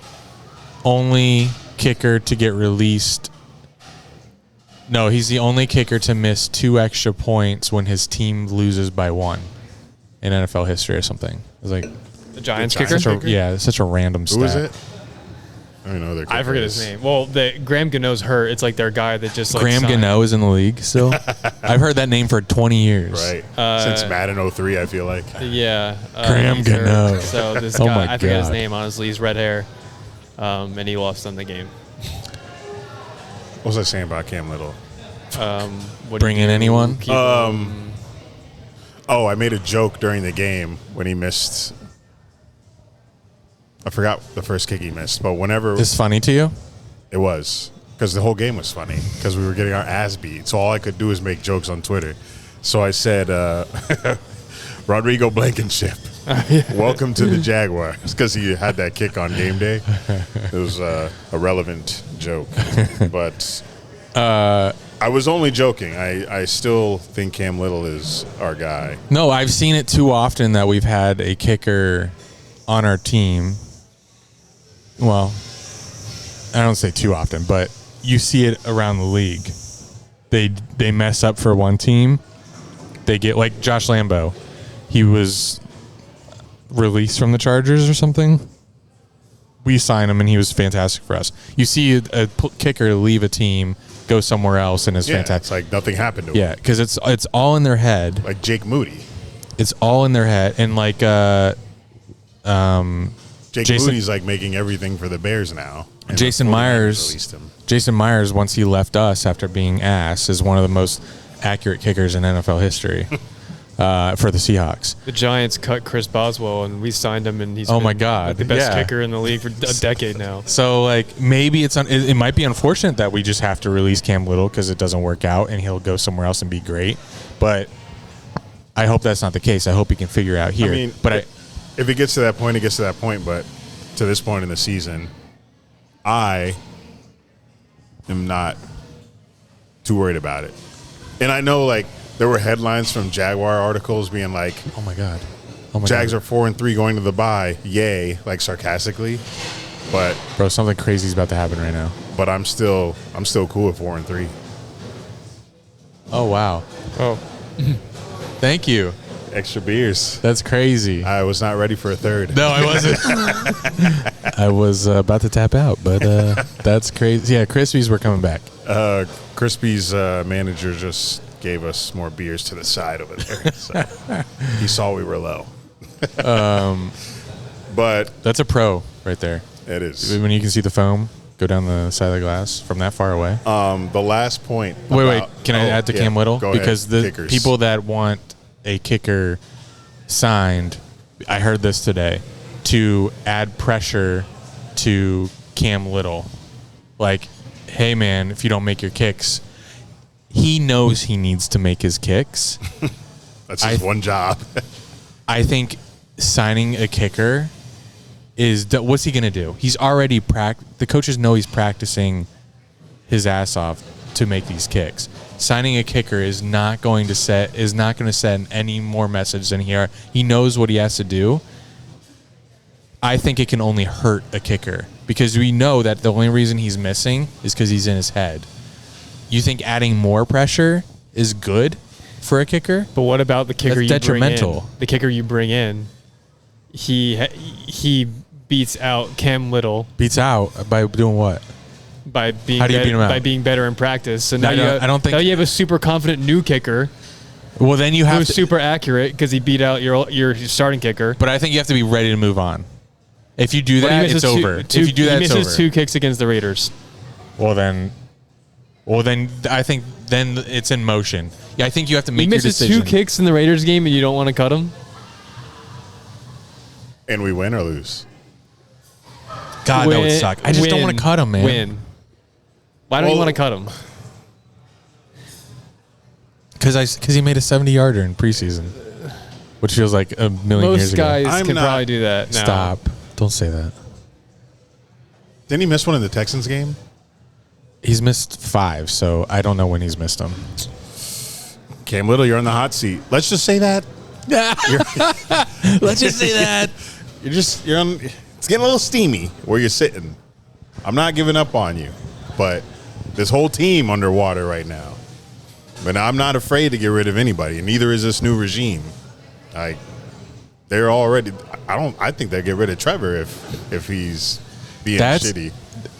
A: only kicker to get released. No, he's the only kicker to miss 2 extra points when his team loses by 1 in NFL history or something. It was like
C: The Giants
B: The
C: kicker?
B: Giants kicker?
A: such a random stat.
B: Who is it? I don't know their
C: I forget his name. Well, Graham Gano's hurt. It's like their guy that just like
A: Graham
C: signed.
A: Gano is in the league still. I've heard that name for 20 years.
B: Right. Since Madden 03, I feel like.
C: Yeah.
A: Graham
C: he's hurt.
A: Gano.
C: So this
A: Oh
C: guy,
A: my
C: I forget his
A: God.
C: name, honestly. He's red hair. And he lost on the game.
B: What was I saying about Cam Little?
C: What do
A: Bring
C: you
A: in
C: do?
A: anyone?
C: Keep him.
B: Oh, I made a joke during the game when he missed. I forgot the first kick he missed, but whenever
A: Is this funny to you?
B: it was, because the whole game was funny, because we were getting our ass beat. So all I could do is make jokes on Twitter. So I said, Rodrigo Blankenship, welcome to the Jaguars, because he had that kick on game day. It was a relevant joke. But I was only joking. I still think Cam Little is our guy.
A: No, I've seen it too often that we've had a kicker on our team. Well, I don't say too often, but you see it around the league. They mess up for one team. They get like Josh Lambo. He was released from the Chargers or something. We signed him, and he was fantastic for us. You see a kicker leave a team, go somewhere else, and is
B: Yeah,
A: fantastic.
B: it's like nothing happened to him.
A: Yeah, because it's all in their head.
B: Like Jake Moody.
A: It's all in their head, and like
B: Jake
A: Jason-
B: Moody's like making everything for the Bears now. And
A: Jason
B: the 49ers
A: Myers.
B: released him.
A: Jason Myers, once he left us after being ass, is one of the most accurate kickers in NFL history. for the Seahawks.
C: The Giants cut Chris Boswell, and we signed him, and he's
A: Oh
C: been,
A: my God,
C: the best
A: yeah.
C: kicker in the league for a decade now.
A: So, like, maybe it might be unfortunate that we just have to release Cam Little because it doesn't work out and he'll go somewhere else and be great. But I hope that's not the case. I hope he can figure it out here.
B: I mean, if it gets to that point, it gets to that point. But to this point in the season, I am not too worried about it. And I know, like, there were headlines from Jaguar articles being like,
A: oh my God.
B: Jags are 4-3 going to the bye. Yay, like sarcastically. But
A: Bro, something crazy is about to happen right now.
B: But I'm still cool at 4-3.
A: Oh wow.
C: Oh,
A: thank you.
B: Extra beers.
A: That's crazy.
B: I was not ready for a third.
A: No, I wasn't. I was about to tap out, but that's crazy. Yeah, Krispies were coming back.
B: Crispy's manager just gave us more beers to the side over there. So he saw we were low. But
A: That's a pro right there.
B: it is.
A: When you can see the foam go down the side of the glass from that far away.
B: The last point.
A: Wait. Can I add to Cam Little?
B: Go ahead.
A: Because the
B: Kickers.
A: people that want a kicker signed, I heard this today, to add pressure to Cam Little. Like, hey, man, if you don't make your kicks, he knows he needs to make his kicks.
B: That's his one job.
A: I think signing a kicker is what's he going to do? He's already the coaches know he's practicing his ass off to make these kicks. Signing a kicker is not going to send any more message than he knows what he has to do. I think it can only hurt a kicker because we know that the only reason he's missing is because he's in his head. You think adding more pressure is good for a kicker?
C: but what about the kicker
A: That's
C: you
A: detrimental.
C: bring in? The kicker you bring in, he beats out Cam Little
A: Beats out by doing what?
C: by being
A: How do you beat him out?
C: by being better in practice. So now
A: I don't think-
C: now you have a super confident new kicker
A: Well, then you have
C: who's
A: to,
C: super accurate because he beat out your starting kicker.
A: but I think you have to be ready to move on. If you do
C: But he
A: that,
C: misses
A: it's
C: two-
A: over.
C: two-
A: If you do that,
C: he
A: it's
C: misses
A: over.
C: 2 kicks against the Raiders.
A: Well, then I think then it's in motion. Yeah, I think you have to
C: He
A: make your
C: misses
A: decision.
C: 2 kicks in the Raiders game, and you don't want to cut him.
B: And we win or lose.
A: God, that would suck. I just don't want to cut him, man.
C: Win. Why don't you want to cut him?
A: Because he made a 70-yarder in preseason, which feels like a million years
C: Most
A: ago.
C: guys
B: I'm
C: can
B: not-
C: probably do that now.
A: Stop! Don't say that.
B: Didn't he miss one in the Texans game?
A: He's missed 5, so I don't know when he's missed them.
B: Cam Little, you're on the hot seat. Let's just say that.
A: Let's just say that.
B: You're on. It's getting a little steamy where you're sitting. I'm not giving up on you, but this whole team underwater right now. But I'm not afraid to get rid of anybody, and neither is this new regime. They're already. I think they get rid of Trevor if he's being shitty.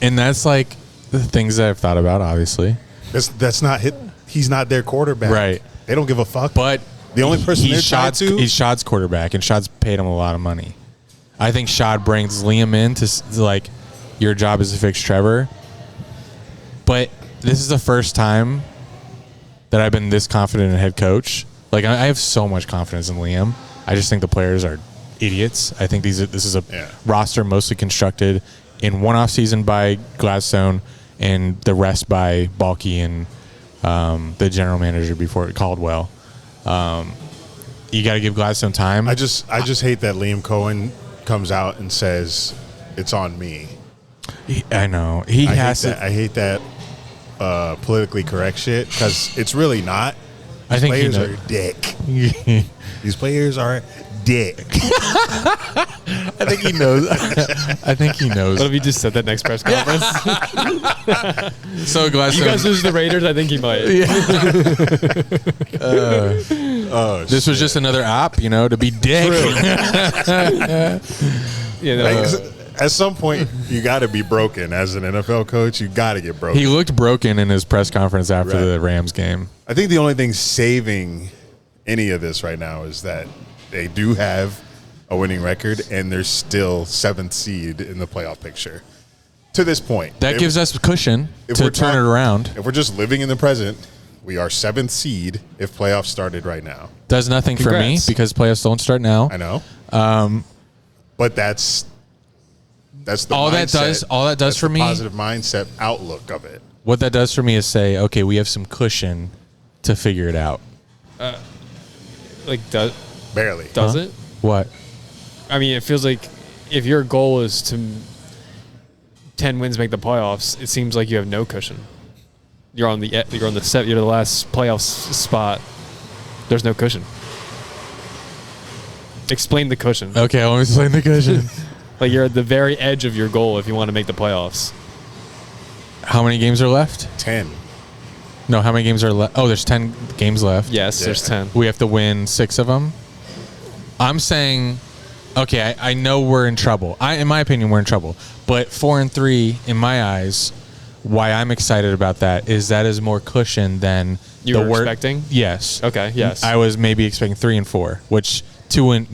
A: And that's like the things that I've thought about, obviously.
B: That's not hit. He's not their quarterback.
A: Right.
B: They don't give a fuck.
A: But
B: the only person they're tied to.
A: He's Shad's quarterback, and Shad's paid him a lot of money. I think Shad brings Liam in to like, your job is to fix Trevor. But this is the first time that I've been this confident in a head coach. Like, I have so much confidence in Liam. I just think the players are idiots. I think this is a roster mostly constructed in one off season by Gladstone and the rest by Balky and the general manager before Caldwell. You got to give Gladstone time.
B: I just hate that Liam Cohen comes out and says it's on me.
A: I know he has to.
B: I hate that politically correct shit because it's really not.
A: I think
B: players are dick. These players are dick.
A: I think he knows. I think he knows.
C: What if he just said that next press conference?
A: So Gladstone.
C: You guys lose the Raiders, I think he might.
A: This was just another op, to be dick.
B: At some point, you got to be broken as an NFL coach. You got to get broken.
A: He looked broken in his press conference after the Rams game.
B: I think the only thing saving any of this right now is that they do have a winning record and they're still 7th seed in the playoff picture. To this point.
A: That gives us cushion to turn it around.
B: If we're just living in the present, We are 7th seed if playoffs started right now.
A: Does nothing
C: Congrats.
A: for me because playoffs don't start now.
B: I know. But that's the
A: All that
B: mindset.
A: does
B: That's
A: for
B: the
A: me-
B: positive mindset outlook of it.
A: What that does for me is say, okay, we have some cushion to figure it out.
C: Like, does
B: Barely.
C: it?
A: What?
C: I mean, it feels like if your goal is to 10 wins make the playoffs, it seems like you have no cushion. You're on the last playoff spot. There's no cushion. Explain the cushion.
A: Okay, I'll explain the cushion.
C: Like, you're at the very edge of your goal if you want to make the playoffs.
A: How many games are left?
B: 10.
A: No, how many games are left? Oh, there's 10 games left.
C: Yes,
B: Yeah.
C: there's 10.
A: We have to win 6 of them. I'm saying, okay, I know we're in trouble. In my opinion, we're in trouble. But 4-3, in my eyes, why I'm excited about that is more cushion than
C: You were expecting?
A: Yes.
C: Okay, yes.
A: I was maybe expecting 3 and 4, which 2 and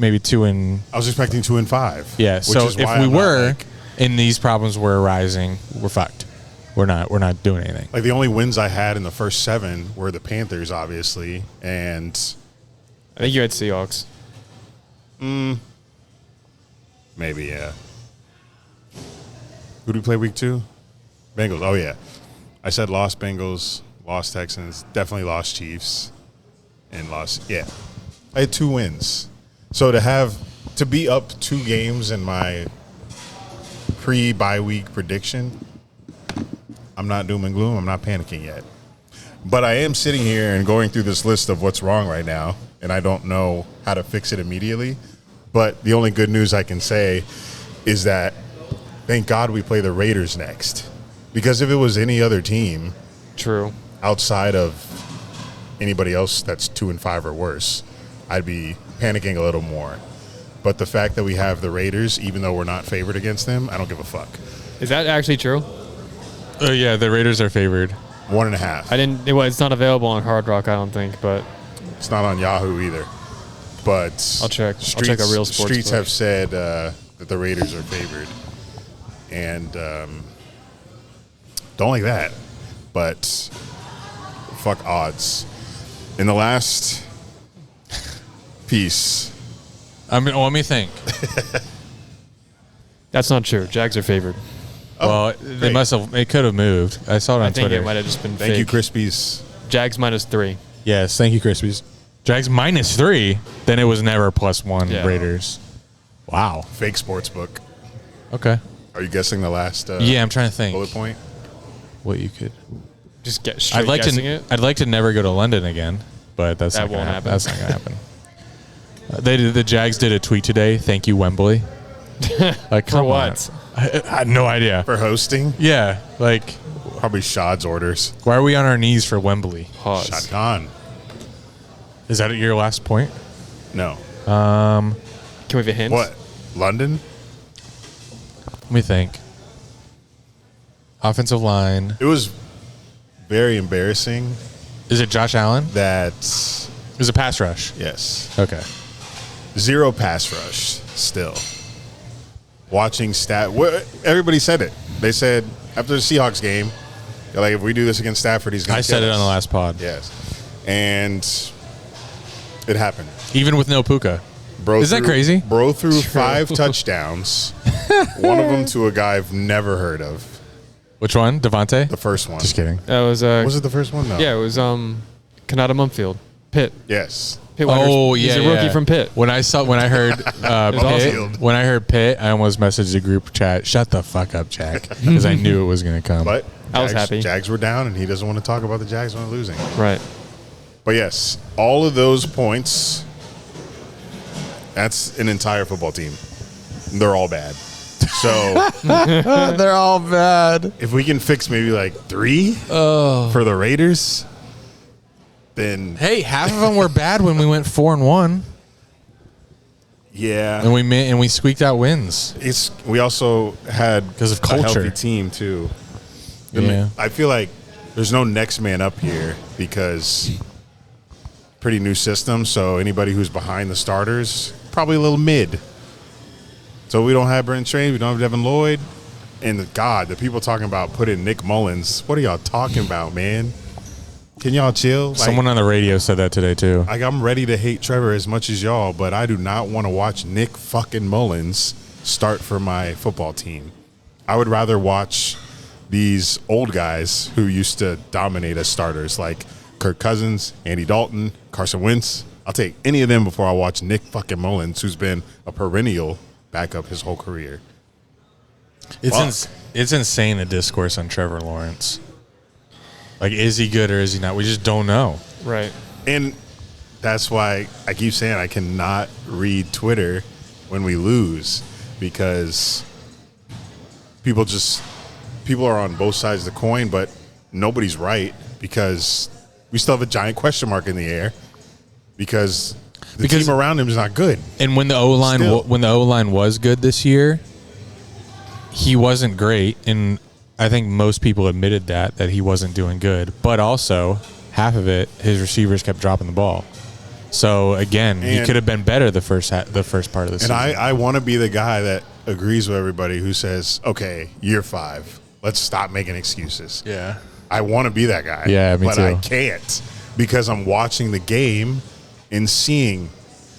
B: I was expecting 2 and 5.
A: yeah.
B: which
A: So
B: is
A: if
B: why
A: we
B: I'm not,
A: were
B: like,
A: and these problems were arising, we're fucked. We're not doing anything.
B: the only wins I had in the first 7 were the Panthers, obviously, and
C: I think you had Seahawks.
B: maybe, yeah. Who do we play week 2? Bengals. Oh, yeah. I said lost Bengals, lost Texans, definitely lost Chiefs, and lost, yeah. I had 2 wins. So to be up 2 games in my pre-bye week prediction, I'm not doom and gloom. I'm not panicking yet. But I am sitting here and going through this list of what's wrong right now, and I don't know how to fix it immediately. But the only good news I can say is that thank God we play the Raiders next. Because if it was any other team
C: True.
B: outside of anybody else that's 2 and 5 or worse, I'd be panicking a little more. But the fact that we have the Raiders, even though we're not favored against them, I don't give a fuck.
C: Is that actually true?
A: Yeah, the Raiders are favored.
B: 1.5.
C: It's not available on Hard Rock, I don't think, but
B: It's not on Yahoo either. But
C: I'll check. I'll check a real sports
B: Streets
C: book.
B: have said that the Raiders are favored, and don't like that. But fuck odds. In the last piece,
A: I mean, let me think.
C: that's not true. Jags are favored.
A: Well,
B: great.
A: they must have. It could have moved. I saw it on
C: I think
A: Twitter.
C: it might have just been
B: thank you,
C: fake.
B: Krispies.
C: Jags -3.
A: Yes, thank you, Krispies. Jags -3. Then it was never +1
C: Yeah.
A: Raiders. Wow.
B: Fake sports book.
A: Okay.
B: Are you guessing the last
A: Yeah, I'm trying to think
B: bullet point?
A: what you could.
C: Just get straight
A: I'd like
C: guessing
A: to.
C: it.
A: I'd like to never go to London again, but that's
C: That
A: not gonna
C: won't happen.
A: That's not gonna happen. The Jags did a tweet today. Thank you, Wembley. Like,
C: For
A: come
C: what?
A: on. I had no idea.
B: For hosting?
A: Yeah, like,
B: Probably Shad's orders.
A: why are we on our knees for Wembley?
C: Pause.
B: Shad Khan.
A: Is that your last point?
B: No.
C: Can we have a hint?
B: What? London?
A: Let me think. Offensive line.
B: It was very embarrassing
A: Is it Josh Allen?
B: that,
A: It was a pass rush.
B: yes,
A: Okay.
B: 0 pass rush still. Watching everybody said it. They said after the Seahawks game, they're like, if we do this against Stafford, he's going to
A: I said it on the last pod.
B: Yes. And it happened.
A: Even with no Puka.
B: Bro
A: Is that crazy?
B: Bro threw 5 touchdowns, one of them to a guy I've never heard of.
A: Which one? Devontae?
B: The first one.
A: Just kidding.
C: That was
B: Was it the first one? No.
C: Yeah, it was Kanata Mumfield. Pitt.
B: Yes.
C: Pitt
A: Oh
C: Winters.
A: yeah,
C: He's a rookie
A: yeah.
C: from Pitt.
A: When I heard
B: awesome.
A: Pitt, when I heard Pitt, I almost messaged the group chat. Shut the fuck up, Jack, because I knew it was gonna come.
B: But
C: I was happy.
B: Jags were down, and he doesn't want to talk about the Jags when they're losing.
C: Right.
B: But yes, all of those points, that's an entire football team. They're all bad. So
A: they're all bad.
B: if we can fix maybe like 3 for the Raiders, then
A: Hey, half of them were bad when we went 4-1,
B: yeah.
A: and we squeaked out wins.
B: We also had
A: 'Cause of
B: a healthy
A: culture.
B: team too.
A: Yeah.
B: I feel like there's no next man up here because pretty new system. So anybody who's behind the starters probably a little mid. So we don't have Brent Train, we don't have Devin Lloyd, and God, the people talking about putting Nick Mullins. What are y'all talking about, man? Can y'all chill?
A: Someone on the radio said that today too.
B: I'm ready to hate Trevor as much as y'all, but I do not want to watch Nick fucking Mullins start for my football team. I would rather watch these old guys who used to dominate as starters, like Kirk Cousins, Andy Dalton, Carson Wentz. I'll take any of them before I watch Nick fucking Mullins, who's been a perennial backup his whole career.
A: It's insane, the discourse on Trevor Lawrence. Like, is he good or is he not? We just don't know.
C: Right. And
B: that's why I keep saying I cannot read Twitter when we lose, because people are on both sides of the coin, but nobody's right, because we still have a giant question mark in the air because the team around him is not good.
A: And when the O-line was good this year, he wasn't great, and I think most people admitted that he wasn't doing good. But also, half of it, his receivers kept dropping the ball. So again, he could have been better the first part of the season.
B: And I want to be the guy that agrees with everybody who says, "Okay, year 5, let's stop making excuses."
A: Yeah,
B: I want to be that guy.
A: Yeah, me too.
B: But I can't, because I'm watching the game and seeing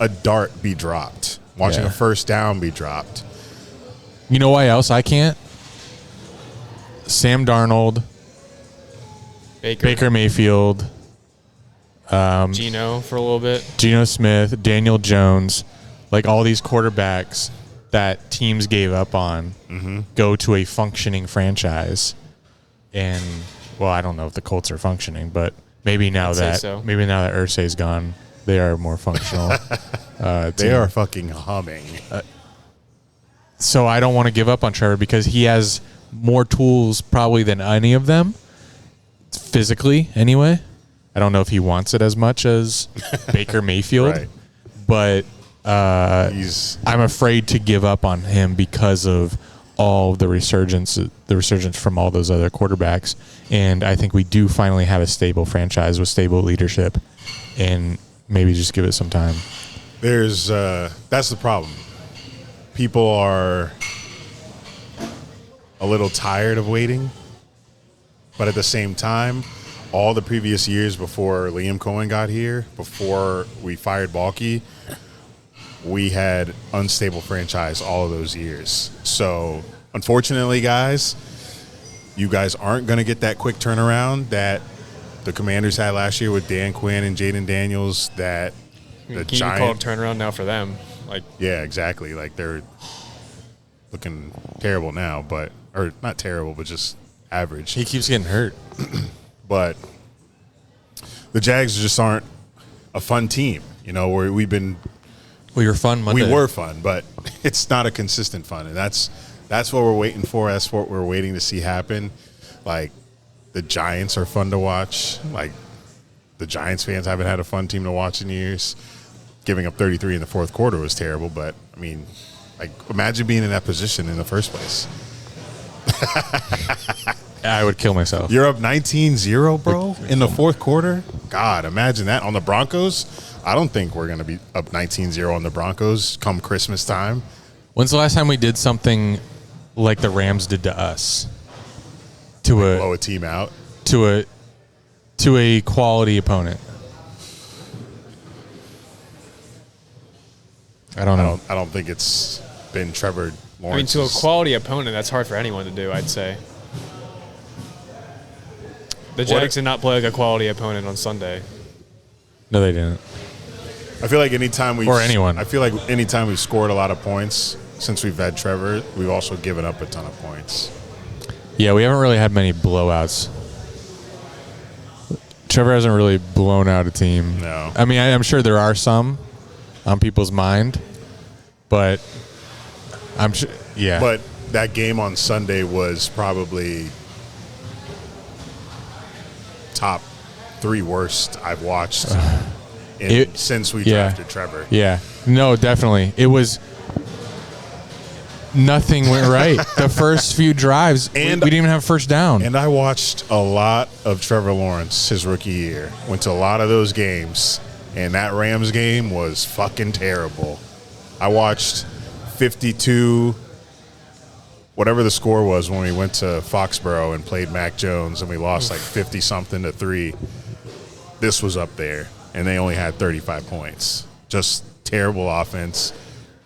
B: a dart be dropped, watching a first down be dropped.
A: You know why else I can't? Sam Baker Mayfield,
C: Geno for a little bit,
A: Geno Smith, Daniel Jones, like all these quarterbacks that teams gave up on go to a functioning franchise. And, well, I don't know if the Colts are functioning, but maybe now that Irsay's gone, they are more functional.
B: They are fucking humming.
A: So I don't want to give up on Trevor because he has more tools probably than any of them, physically anyway. I don't know if he wants it as much as Baker Mayfield,
B: Right.
A: but I'm afraid to give up on him because of all the resurgence from all those other quarterbacks. And I think we do finally have a stable franchise with stable leadership, and maybe just give it some time.
B: That's the problem. People are a little tired of waiting, but at the same time, all the previous years before Liam Cohen got here, before we fired Balky, we had unstable franchise all of those years. So, unfortunately, guys, you guys aren't going to get that quick turnaround that the Commanders had last year with Dan Quinn and Jaden Daniels. That the
C: can you call it turnaround now for them?
B: Yeah, exactly. Like, they're looking terrible now, or not terrible, but just average.
A: He keeps getting hurt.
B: But the Jags just aren't a fun team. You know, we've been.
A: Well, you're fun Monday.
B: We were fun, but it's not a consistent fun, and that's what we're waiting for. That's what we're waiting to see happen. Like, the Giants are fun to watch. Like, the Giants fans haven't had a fun team to watch in years. Giving up 33 in the fourth quarter was terrible, but I mean, like, imagine being in that position in the first place.
A: I would kill myself.
B: You're up 19-0, bro, in the fourth quarter? God, imagine that. On the Broncos, I don't think we're going to be up 19-0 on the Broncos come Christmas time.
A: When's the last time we did something like the Rams did to us?
B: Blow a team out?
A: To a quality opponent. I don't know.
B: I don't think it's been Trevor Lawrence.
C: I mean, to a quality opponent, that's hard for anyone to do, I'd say. The Jags did not play like a quality opponent on Sunday.
A: No, they didn't.
B: I feel like anytime we've scored a lot of points since we've had Trevor, we've also given up a ton of points.
A: Yeah, we haven't really had many blowouts. Trevor hasn't really blown out a team.
B: No.
A: I mean, I'm sure there are some on people's mind, but I'm sure, yeah.
B: But that game on Sunday was probably top 3 worst I've watched since we drafted Trevor.
A: Yeah. No, definitely. It was nothing went right. The first few drives, and we didn't even have first down.
B: And I watched a lot of Trevor Lawrence his rookie year. Went to a lot of those games, and that Rams game was fucking terrible. I watched 52, whatever the score was when we went to Foxborough and played Mac Jones, and we lost like 50-something to 3. this was up there, and they only had 35 points. Just terrible offense,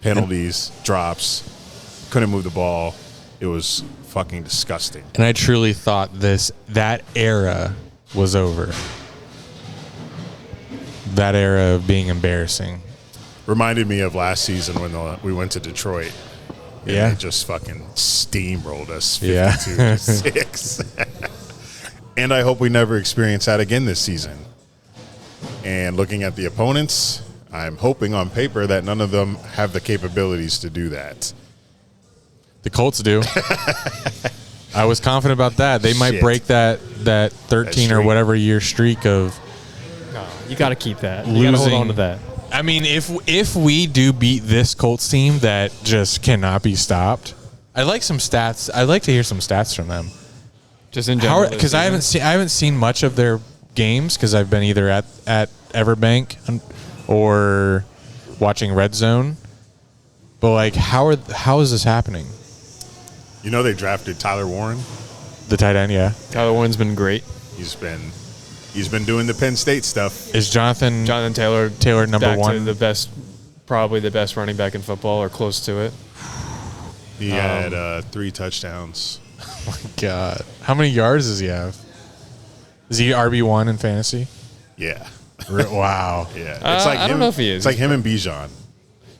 B: penalties, drops, couldn't move the ball. It was fucking disgusting.
A: And I truly thought that era was over. That era of being embarrassing.
B: Reminded me of last season when we went to Detroit. And
A: Yeah.
B: they just fucking steamrolled us 52
A: Yeah.
B: to 6. And I hope we never experience that again this season. And looking at the opponents, I'm hoping on paper that none of them have the capabilities to do that.
A: The Colts do. I was confident about that. They might
B: Shit.
A: break that 13 or
B: streak.
A: whatever year streak of
C: No, you got to keep that. You got to hold
A: losing.
C: on to that.
A: I mean, if we do beat this Colts team that just cannot be stopped, I'd like some stats. I'd like to hear some stats from them.
C: Just in general.
A: Because I haven't seen much of their games because I've been either at Everbank or watching Red Zone. But like, how is this happening?
B: You know they drafted Tyler Warren.
A: The tight end, yeah.
C: Tyler Warren's been great.
B: He's been doing the Penn State stuff.
A: Is Jonathan
C: Taylor
A: number
C: back to
A: one?
C: probably the best running back in football or close to it.
B: He had 3 touchdowns.
A: God, how many yards does he have? Is he RB1 in fantasy?
B: Yeah.
A: Wow.
B: Yeah.
C: I don't know if he is.
B: It's like him and Bijan.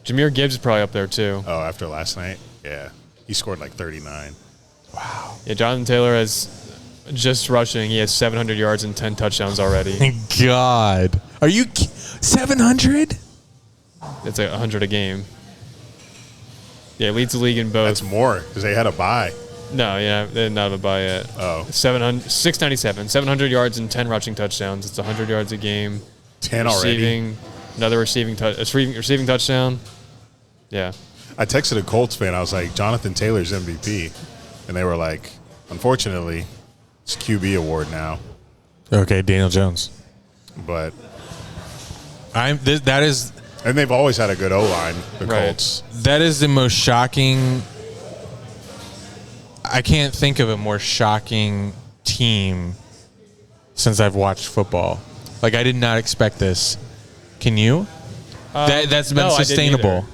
C: Jameer Gibbs is probably up there too.
B: Oh, after last night? Yeah. He scored like 39.
C: Yeah, Jonathan Taylor has just rushing. He has 700 yards and 10 touchdowns already.
A: God, are you 700?
C: It's 100 a game. Yeah, leads the league in both.
B: That's more because they had a bye.
C: No, yeah, they didn't have a bye yet.
B: Oh.
C: 697, 700 yards and 10 rushing touchdowns. It's 100 yards a game.
B: 10 already.
C: Receiving, another receiving touchdown. Yeah.
B: I texted a Colts fan. I was like, Jonathan Taylor's MVP. And they were like, unfortunately, it's QB award now.
A: Okay, Daniel Jones.
B: But
A: That is
B: and they've always had a good O-line, the
C: Right.
B: Colts.
A: that is the most shocking. I can't think of a more shocking team since I've watched football. Like, I did not expect this. Can you? That's been
C: no, I didn't
A: sustainable.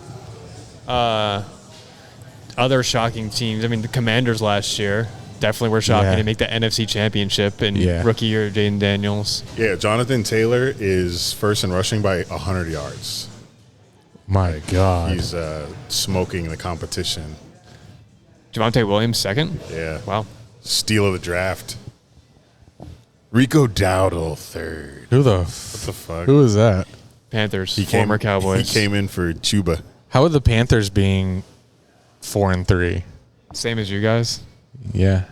C: Other shocking teams. I mean, the Commanders last year definitely were shocking
A: Yeah.
C: to make the NFC Championship in
A: Yeah.
C: rookie year of Jaden Daniels.
B: Yeah, Jonathan Taylor is first in rushing by 100 yards.
A: My God.
B: He's smoking the competition.
C: Javonte Williams second.
B: Yeah.
C: Wow.
B: Steal of the draft. Rico Dowdle third.
A: Who the
B: What the fuck?
A: who is that?
C: Panthers.
B: He
C: Former Cowboys.
B: He came in for Chuba.
A: How are the Panthers being 4-3?
C: Same as you guys.
A: Yeah.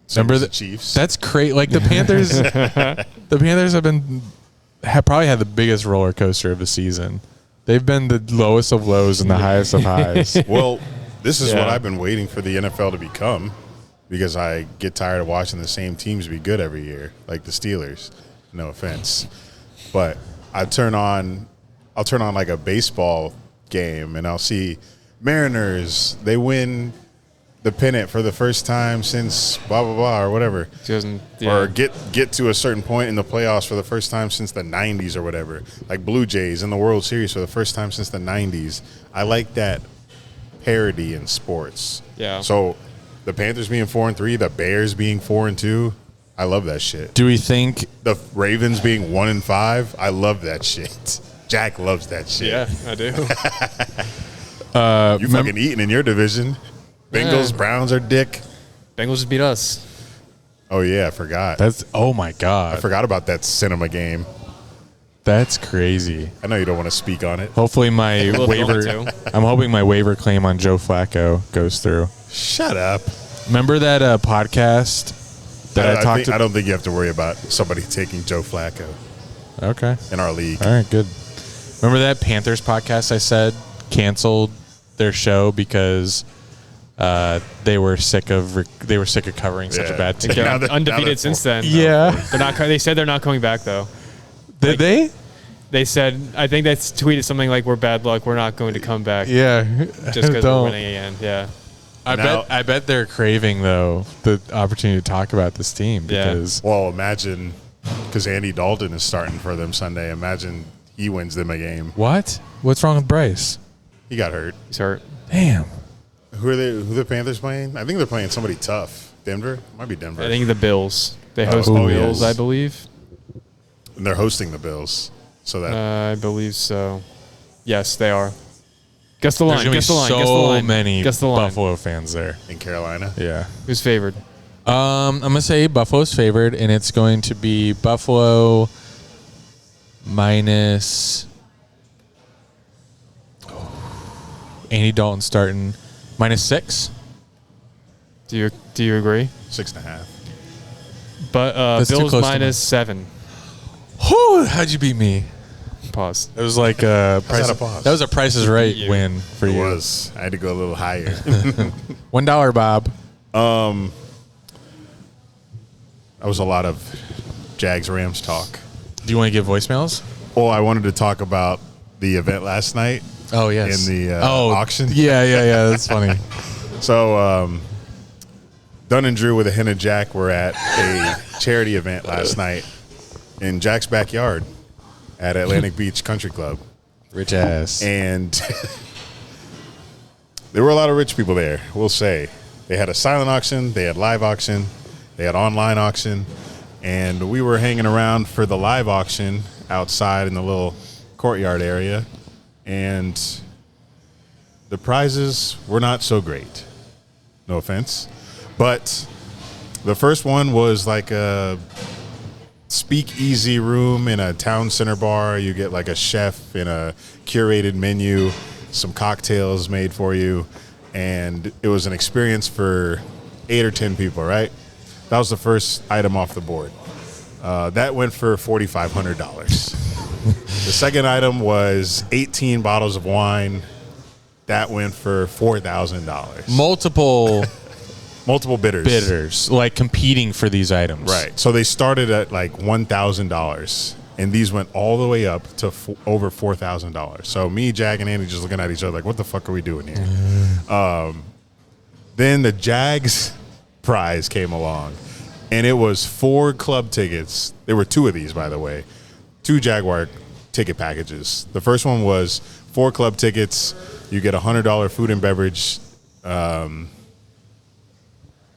B: Same
A: Remember
B: as
A: the
B: Chiefs.
A: That's crazy. Like the Panthers, the Panthers have probably had the biggest roller coaster of the season. They've been the lowest of lows and the highest of highs.
B: Well, this is what
C: Yeah.
B: I've been waiting for the NFL to become because I get tired of watching the same teams be good every year, like the Steelers. No offense. But I'll turn on like a baseball game and I'll see Mariners, they win the pennant for the first time since blah blah blah or whatever. Or get to a certain point in the playoffs for the first time since the 90s or whatever. Like Blue Jays in the World Series for the first time since the 90s. I like that parity in sports.
C: Yeah.
B: So the Panthers being 4-3, the Bears being 4-2, I love that shit.
A: Do we think
B: The Ravens being 1-5, I love that shit. Jack loves that shit.
C: Yeah, I do.
B: You fucking eating in your division. Bengals,
C: Yeah.
B: Browns are dick.
C: Bengals just beat us.
B: Oh yeah, I forgot.
A: that's? Oh my
B: I
A: God,
B: forgot about that cinema game.
A: that's crazy.
B: I know you don't want to speak on it.
A: Hopefully my
C: Well, if you want
A: waiver.
C: to.
A: I'm hoping my waiver claim on Joe Flacco goes through.
B: Shut up.
A: Remember that podcast that I talked
B: I don't think you have to worry about somebody taking Joe Flacco
A: Okay.
B: in our league.
A: All right, good. Remember that Panthers podcast I said canceled their show because they were sick of covering such a
B: Yeah.
A: bad team.
C: They're
B: Now that- now
C: undefeated
B: that-
C: since then.
A: Yeah.
C: They're not. They said they're not coming back though.
A: Did they?
C: They said, I think they tweeted something like, "We're bad luck. We're not going to come back
A: Yeah.
C: just because we're
A: Don't.
C: winning again." Yeah.
A: I bet they're craving though the opportunity to talk about this team
C: Yeah.
A: because
B: Well, imagine because Andy Dalton is starting for them Sunday. Imagine he wins them a game.
A: What? What's wrong with Bryce?
B: He got hurt.
C: He's hurt.
A: Damn.
B: Who are they? Who the Panthers playing? I think they're playing somebody tough. Denver? Might be Denver.
C: I think the Bills. They host
B: Oh,
C: the Bills,
B: yes.
C: I believe.
B: And they're hosting the Bills. So that
C: I believe so. Yes, they are. Guess the
A: There's
C: line.
A: gonna be
C: Guess the line.
A: so
C: Guess the line.
A: many
C: Guess the line.
A: Buffalo fans there.
B: in Carolina.
A: Yeah.
C: Who's favored?
A: I'm gonna say Buffalo's favored, and it's going to be Buffalo minus Andy Dalton starting -6.
C: Do you agree?
B: 6.5.
C: But
A: That's too
C: Bills
A: close to
C: -7.
A: Whew, how'd you beat me?
C: Pause.
A: It was like a
B: that a pause?
A: That was a Price is Right
C: you.
A: win for
B: It
A: you.
B: was. I had to go a little higher.
A: $1, Bob.
B: That was a lot of Jags-Rams talk.
A: Do you want to give voicemails?
B: Well, I wanted to talk about the event last night.
A: Oh yes.
B: In the auction.
A: Yeah. That's funny.
B: So, Dunn and Drew with a hint of Jack were at a charity event last night in Jack's backyard at Atlantic Beach Country Club.
A: Rich ass.
B: And there were a lot of rich people there, we'll say. They had a silent auction, they had live auction, they had online auction, and we were hanging around for the live auction outside in the little courtyard area, and the prizes were not so great. No offense. But the first one was like a speakeasy room in a town center bar. You get like a chef in a curated menu, some cocktails made for you, and it was an experience for 8 or 10 people, right? That was the first item off the board. That went for $4,500. The second item was 18 bottles of wine. That went for $4,000. Multiple bidders.
A: like competing for these items.
B: Right. So they started at like $1,000, and these went all the way up to over $4,000. So me, Jack, and Andy just looking at each other like, what the fuck are we doing here? Then the Jags prize came along, and it was 4 club tickets. There were 2 of these, by the way, 2 Jaguar ticket packages. The first one was 4 club tickets. You get a $100 food and beverage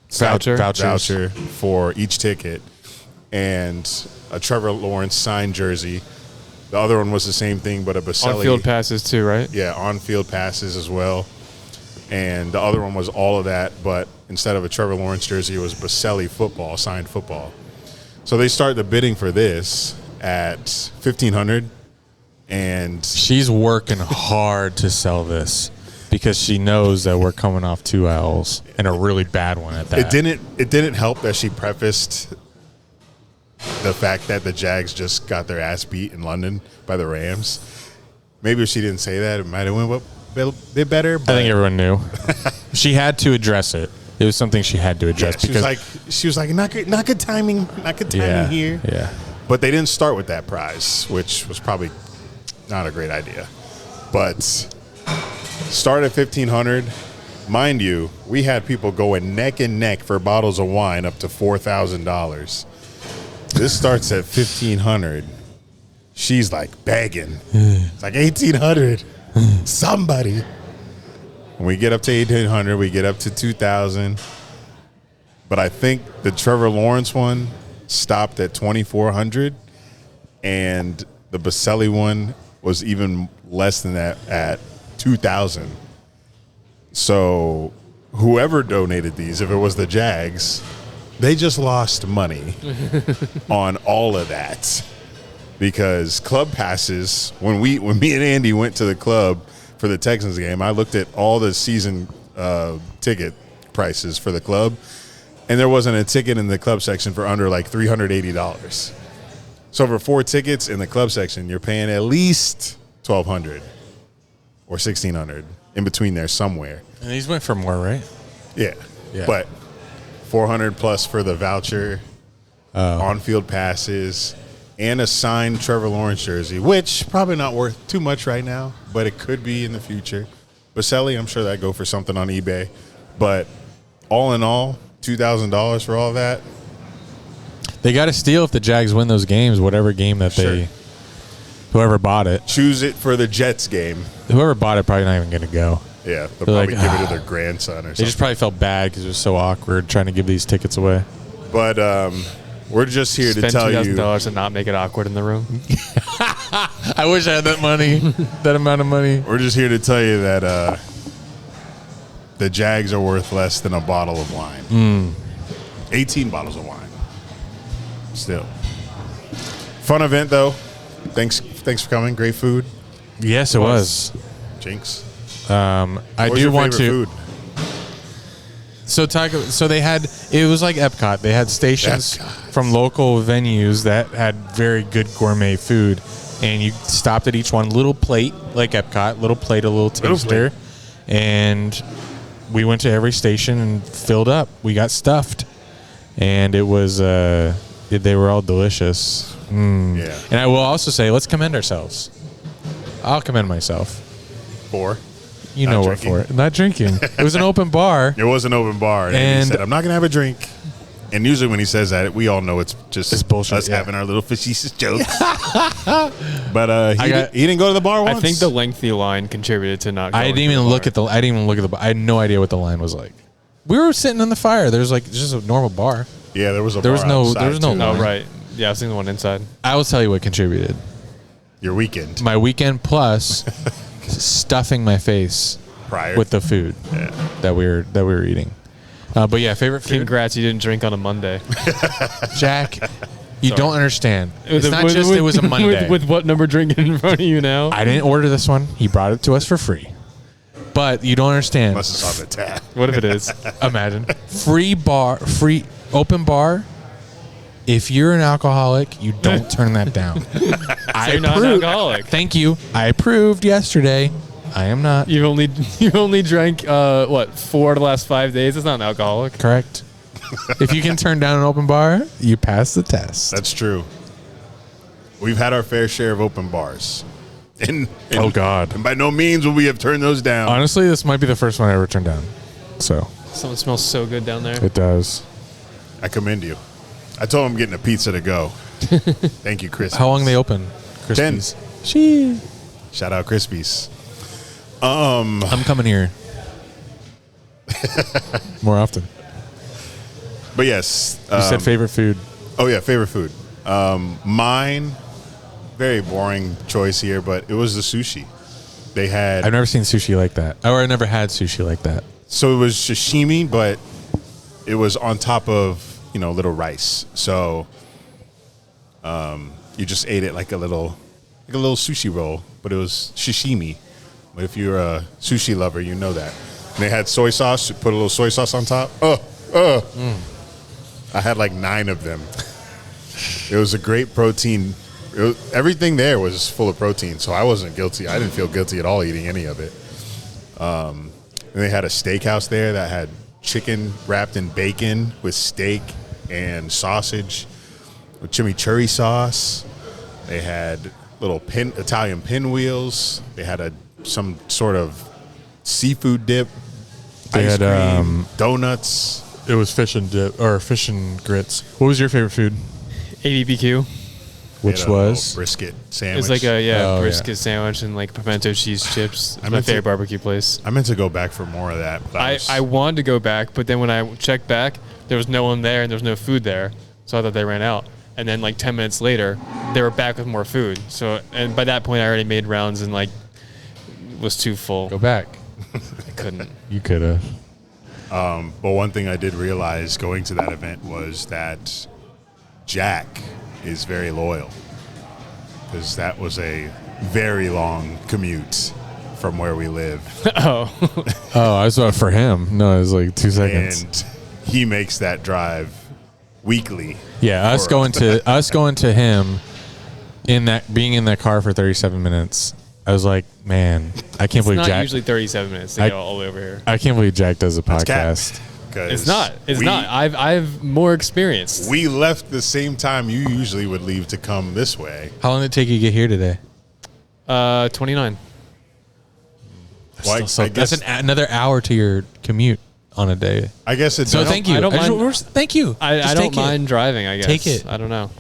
B: voucher for each ticket, and a Trevor Lawrence signed jersey. The other one was the same thing, but a Baselli.
C: On-field passes too, right?
B: Yeah, on-field passes as well. And the other one was all of that, but instead of a Trevor Lawrence jersey, it was Baselli football, signed football. So they start the bidding for this at $1,500, and
A: She's working hard to sell this because she knows that we're coming off 2 L's and a really bad one at that.
B: it didn't help that she prefaced the fact that the Jags just got their ass beat in London by the Rams. Maybe if she didn't say that, it might have went a bit better. But
A: I think everyone knew. She had to address it. It was something she had to address
B: she was like, not good timing here.
A: Yeah.
B: But they didn't start with that prize, which was probably not a great idea. But start at $1,500. Mind you, we had people going neck and neck for bottles of wine up to $4,000. This starts at $1,500. She's like begging. It's like $1,800. Somebody. When we get up to $1,800, we get up to $2,000. But I think the Trevor Lawrence one stopped at $2,400, and the Baselli one was even less than that at $2,000. So whoever donated these, if it was the Jags, they just lost money on all of that. Because club passes, when me and Andy went to the club for the Texans game, I looked at all the season ticket prices for the club, and there wasn't a ticket in the club section for under like $380. So for 4 tickets in the club section, you're paying at least $1,200 or $1,600 in between there somewhere.
A: And these went for more, right?
B: Yeah.
A: Yeah.
B: But $400 plus for the voucher, on-field passes, and a signed Trevor Lawrence jersey, which probably not worth too much right now, but it could be in the future. Baselli, I'm sure that'd go for something on eBay. But all in all, $2,000 for all that.
A: They got to steal if the Jags win those games, whatever game that they, whoever bought it.
B: Choose it for the Jets game.
A: Whoever bought it probably not even going to go.
B: Yeah, they'll
A: They're
B: probably
A: like,
B: give it to their grandson or something.
A: They just probably felt bad because it was so awkward trying to give these tickets away.
B: But we're just here to tell you.
C: Spend $2,000 and not make it awkward in the room.
A: I wish I had that money, that amount of money.
B: We're just here to tell you that the Jags are worth less than a bottle of wine. 18 bottles of wine. Still. Fun event, though. Thanks for coming. Great food.
A: Yes, it was.
B: Jinx.
A: I
B: What was
A: do
B: your
A: want to.
B: favorite food?
A: So they had, it was like Epcot. They had stations from local venues that had very good gourmet food, and you stopped at each one, little plate like Epcot, little plate, a little taster, and we went to every station and filled up. We got stuffed, and it was they were all delicious.
B: Yeah.
A: And I will also say, let's commend ourselves. I'll commend myself.
B: Four.
A: You
B: Not
A: know what
B: drinking.
A: for it. Not drinking. It was an open bar.
B: It was an open bar, and he
A: And-
B: said, "I'm not gonna have a drink." And usually when he says that, we all know it's just
A: It's bullshit,
B: us
A: yeah.
B: having our little facetious jokes. But he
A: got-
B: didn't go to the bar once.
C: I think the lengthy line contributed to not.
A: I
C: going
A: didn't
C: to
A: even
C: the
A: look
C: bar.
A: at the. I didn't even look at the bar. I had no idea what the line was like. We were sitting on the fire. There's like just a normal bar.
B: Yeah, there was a
A: There was
B: bar
A: no-
B: outside,
A: there was no
B: too.
A: line.
C: Oh right, yeah, I was seeing the one inside.
A: I will tell you what contributed.
B: Your weekend
A: My weekend plus stuffing my face
B: prior
A: with the food that we were eating. But yeah, favorite food.
C: Congrats, you didn't drink on a Monday.
A: Jack, you don't understand. It's
C: With-
A: not
C: with-
A: just
C: with-
A: it was a Monday.
C: With what number drinking in front of you now?
A: I didn't order this one. He brought it to us for free. But you don't understand.
B: unless it's on the tab.
C: What if it is?
A: Imagine free open bar. If you're an alcoholic, you don't turn that down.
C: You're not an alcoholic.
A: Thank you. I approved yesterday. I am not.
C: You've only drank 4 out of the last 5 days. That's not an alcoholic.
A: Correct. If you can turn down an open bar, you pass the test.
B: That's true. We've had our fair share of open bars. And
A: Oh, God.
B: And by no means will we have turned those down.
A: Honestly, this might be the first one I ever turned down. So
C: Someone smells so good down there.
A: it does.
B: I commend you. I told him I'm getting a pizza to go. Thank you, Chris.
A: How long they open?
B: 10.
A: Crispies. She.
B: Shout out Crispies.
A: I'm coming here more often.
B: But yes.
A: You said favorite food.
B: Oh, yeah, favorite food. Mine, very boring choice here, but it was the sushi. They had,
A: I've never seen sushi like that. Or I never had sushi like that.
B: so it was sashimi, but it was on top of, little rice. So you just ate it like a little sushi roll, but it was sashimi. But if you're a sushi lover, you know that. And they had soy sauce, put a little soy sauce on top. I had like 9 of them. It was a great protein. Everything there was full of protein, so I wasn't guilty. I didn't feel guilty at all eating any of it. And they had a steakhouse there that had chicken wrapped in bacon with steak and sausage with chimichurri sauce. They had little Italian pinwheels. They had some sort of seafood dip.
A: They
B: ice
A: had,
B: cream, donuts.
A: It was fish and dip or fish and grits. What was your favorite food?
C: ABBQ.
B: They
A: Which
B: had a little
A: was
B: brisket sandwich.
C: It's like a
A: Oh,
C: brisket sandwich and like pimento cheese chips. It's my
B: meant to-
C: favorite barbecue place.
B: I meant to go back for more of that. But
C: I wanted to go back, but then when I checked back, there was no one there and there was no food there. So I thought they ran out. And then like 10 minutes later, they were back with more food. So and by that point, I already made rounds and like was too full.
A: go back.
C: I couldn't.
A: You could have.
B: But one thing I did realize going to that event was that Jack is very loyal, because that was a very long commute from where we live.
C: Oh,
A: Oh, I was about for him. No, it was like 2 seconds.
B: And he makes that drive weekly.
A: Yeah, us going to him being in that car for 37 minutes. I was like, man, I can't
C: it's
A: believe
C: not
A: Jack.
C: usually 37 minutes to
A: I-
C: go all the way over here.
A: I can't believe Jack does a
B: That's cap.
A: podcast.
B: 'Cause
C: It's not. It's
B: we-
C: not. I've more experience.
B: We left the same time you usually would leave to come this way.
A: How long did it take you to get here today?
C: 29.
B: Well,
A: Still so-
B: I guess
A: that's another hour to your commute on a day.
B: I guess it's
A: So thank you.
C: I don't mind-
A: Thank you.
C: I
A: Just
C: don't
A: take it.
C: mind driving, I guess.
A: Take it.
C: I don't know.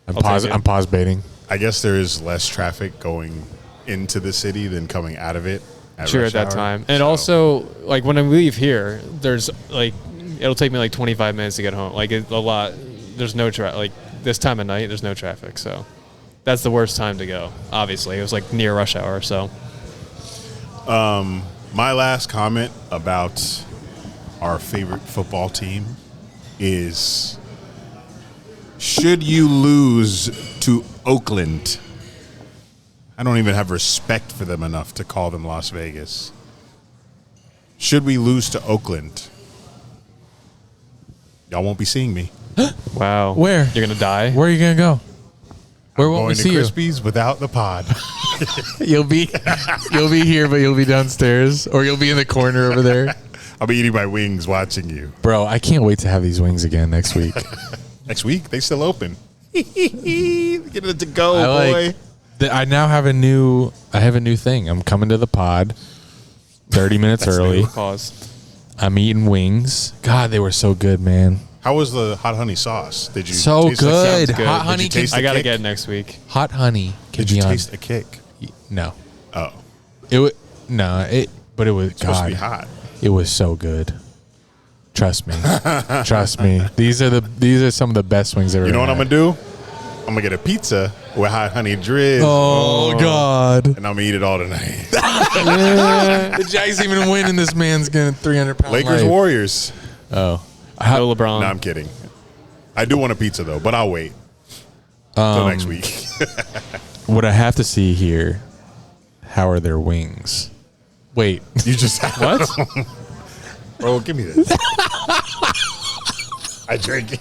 A: I'm pause baiting.
B: I guess there is less traffic going into the city than coming out of it.
C: Sure,
B: rush
C: at that
B: hour.
C: time. And
B: So,
C: also, like, when I leave here, there's, like, it'll take me, like, 25 minutes to get home. Like, a lot. There's no traffic. Like, this time of night, there's no traffic. So that's the worst time to go, obviously. It was, like, near rush hour, so.
B: my last comment about our favorite football team is, should you lose to Oakland, I don't even have respect for them enough to call them Las Vegas. Should we lose to Oakland, y'all won't be seeing me.
C: Wow.
A: Where?
C: You're going to die?
A: Where are you gonna go? Where won't we
B: Going to
A: see you?
B: Crispies without the pod.
A: You'll be here, but you'll be downstairs, or you'll be in the corner over there.
B: I'll be eating my wings watching you.
A: Bro, I can't wait to have these wings again next week.
B: Next week, they still open. Get it to go,
A: I
B: boy.
A: I now have a new thing. I'm coming to the pod 30 minutes early.
C: Pause.
A: I'm eating wings. God, they were so good, man.
B: How was the hot honey sauce? Did you
A: So
B: taste the
A: good.
B: kick?
C: good.
A: Hot
C: Did
A: honey
B: you
A: can
B: taste
C: I got to
B: kick?
C: get it next week.
A: hot honey can
B: Did you
A: be on.
B: taste a kick?
A: No.
B: Oh,
A: But it was
B: it's supposed to be
A: God.
B: hot.
A: It was so good. Trust me. Trust me. These are some of the best wings I've ever
B: You know what
A: had.
B: I'm gonna do? I'm gonna get a pizza with hot honey drizzle,
A: Oh God.
B: and I'm gonna eat it all tonight.
A: The Jags even win, and this man's getting 300-pound
B: Lakers
A: life.
B: Warriors.
A: Oh.
C: No LeBron.
B: No, I'm kidding. I do want a pizza though, but I'll wait till next week.
A: What I have to see here, how are their wings? Wait.
B: You just
C: What?
B: bro, give me this. I drink it.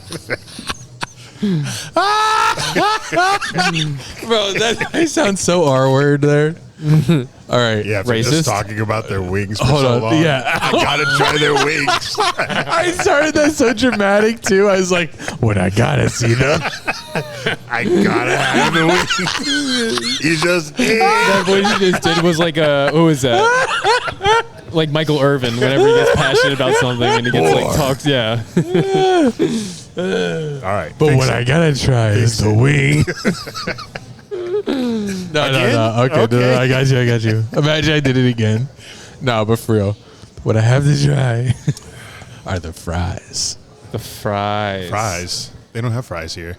A: Bro, that sounds so R-word there. All right.
B: Yeah, after
C: Racist?
B: just talking about their wings for
A: Hold
B: so
A: on.
B: long.
A: Yeah.
B: I gotta try their wings.
A: I started that so dramatic, too. I was like, what I gotta see them.
B: I gotta have the wings. You just did.
C: That voice you just did was like who is that? Like Michael Irvin, whenever he gets passionate about something and he gets like talks, yeah.
B: All right.
A: But
B: fix
A: what
B: it.
A: I gotta try is the wing. No. Okay,
B: Okay.
A: no, I got you. Imagine I did it again. No, but for real. What I have to try are the fries.
C: The fries.
B: Fries. They don't have fries here.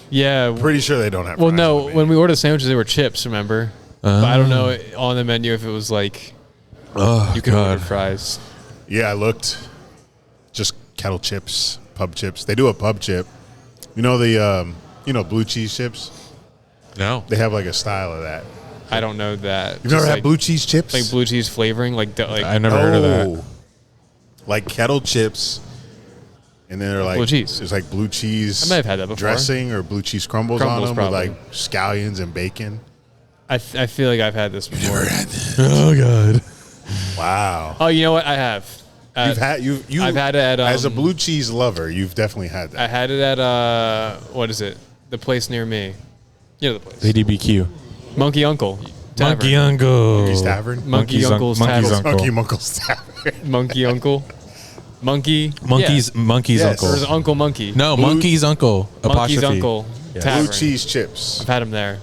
C: Yeah.
B: Pretty sure they don't have
C: Well,
B: fries.
C: no,
B: on the
C: when
B: menu.
C: we ordered sandwiches, they were chips, remember? But I don't know on the menu if it was like
A: Oh,
C: you could order
A: God.
C: fries.
B: Yeah, I looked. Just kettle chips, pub chips. They do a pub chip. You know the blue cheese chips?
A: No.
B: They have like a style of that.
C: I don't know that.
B: You've never
C: Just
B: had
C: like,
B: blue cheese chips?
C: like blue cheese flavoring, like
A: I never heard of that.
B: Oh. Like kettle chips. And then they're like
C: Blue cheese.
B: There's like blue cheese
C: I may have had that before.
B: dressing or blue cheese crumbles on
C: Crumbles,
B: them
C: probably.
B: with like scallions and bacon.
C: I feel like I've had this before.
A: Oh, God.
B: Wow.
C: Oh, you know what? I have.
B: I've had
C: it at
B: as a blue cheese lover, you've definitely had
C: I
B: that.
C: had it at what is it? The place near me. You know the place.
A: ADBQ.
C: Monkey Uncle. Tavern.
A: Monkey Uncle.
B: Monkey's Tavern?
C: Monkey
A: Monkey's
C: Uncle's
A: Monkey's
C: Tavern.
A: Uncle.
B: Monkey Uncle's Tavern.
C: Monkey Uncle. Monkey.
A: Monkey's
B: Yes.
A: Uncle.
C: Yeah. There's Uncle Monkey.
A: No,
B: Blue-
A: Monkey's Uncle.
C: Monkey's
A: Apostrophe.
C: Uncle.
A: Yeah.
C: Tavern.
B: Blue cheese chips.
C: I've had them there.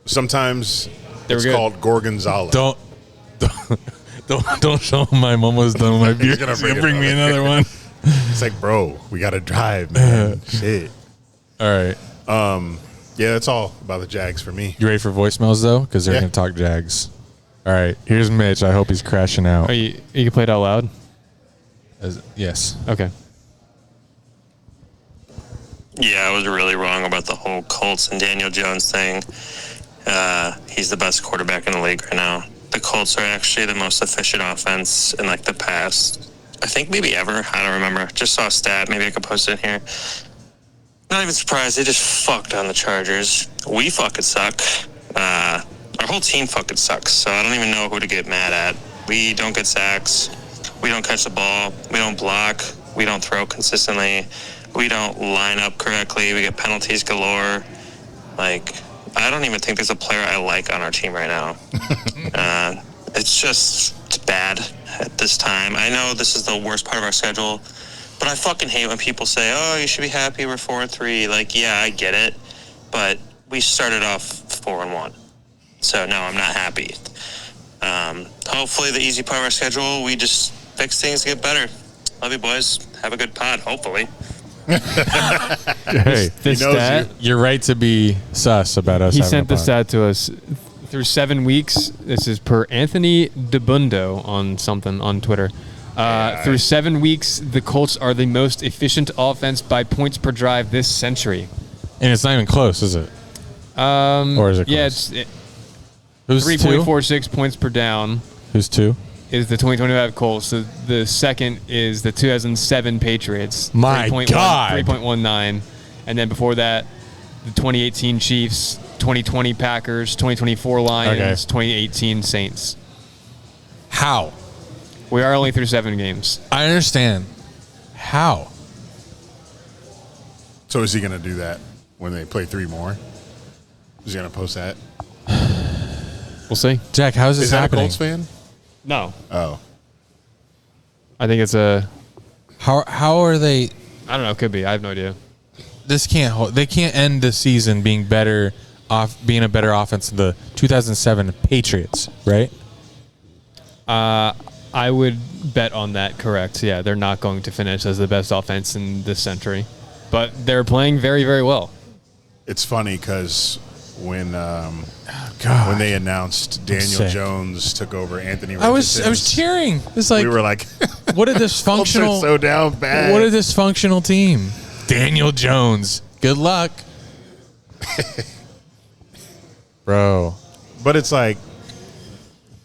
B: Sometimes
C: They were
B: it's
C: good.
B: called gorgonzola.
A: Don't show him I'm almost done with my beer.
B: gonna
A: He's
B: bring
A: gonna bring me
B: another.
A: another one.
B: It's like, bro, we got to drive, man. Shit.
A: All right.
B: Yeah, that's all about the Jags for me.
A: You ready for voicemails, though? Because they're
B: Yeah.
A: going to talk Jags. All right. Here's Mitch. I hope he's crashing out.
C: Oh, you can play it out loud?
A: Yes.
C: Okay.
D: Yeah, I was really wrong about the whole Colts and Daniel Jones thing. He's the best quarterback in the league right now. The Colts are actually the most efficient offense in like the past, I think maybe ever. I don't remember. Just saw a stat. Maybe I could post it in here. Not even surprised. They just fucked on the Chargers. We fucking suck. Our whole team fucking sucks. So I don't even know who to get mad at. We don't get sacks. We don't catch the ball. We don't block. We don't throw consistently. We don't line up correctly. We get penalties galore. Like, I don't even think there's a player I like on our team right now. It's bad. at this time. I know this is the worst part of our schedule, but I fucking hate when people say, "Oh, you should be happy we're 4-3." Like, yeah, I get it, but we started off 4-1, so no, I'm not happy. Hopefully, the easy part of our schedule, we just fix things, get better. Love you, boys. Have a good pod. Hopefully.
A: Hey,
C: This stat,
A: you're right to be sus about us.
C: he
A: having
C: sent
A: a
C: the
A: pod.
C: stat to us. Through 7 weeks, this is per Anthony DeBundo on Twitter. Through 7 weeks, the Colts are the most efficient offense by points per drive this century.
A: And it's not even close, is it? Or is it close?
C: Yeah, it's
A: Who's
C: 3.46 points per down
A: Who's 2?
C: is the 2025 Colts. So the second is the 2007 Patriots.
A: My God.
C: 3.19. And then before that, the 2018 Chiefs, 2020 Packers, 2024 Lions,
A: Okay.
C: 2018 Saints.
A: How?
C: We are only through 7 games.
A: I understand. How?
B: So is he going to do that when they play 3 more? Is he going to post that?
C: We'll see.
A: Jack, how is this
B: Is that
A: happening?
B: a Colts fan?
C: No.
B: Oh.
C: I think it's a...
A: How are they?
C: I don't know. Could be. I have no idea.
A: This can't hold. They can't end the season being a better offense than the 2007 Patriots, right?
C: I would bet on that, correct. Yeah, they're not going to finish as the best offense in this century. But they're playing very, very well.
B: It's funny because when
A: God,
B: they announced Daniel
A: sick.
B: Jones took over Anthony
A: I was
B: Richardson's,
A: cheering. It's like
B: we were like,
A: what a
B: Colts
A: dysfunctional.
B: are so down bad.
A: What a dysfunctional team. Daniel Jones. Good luck, bro.
B: But it's like,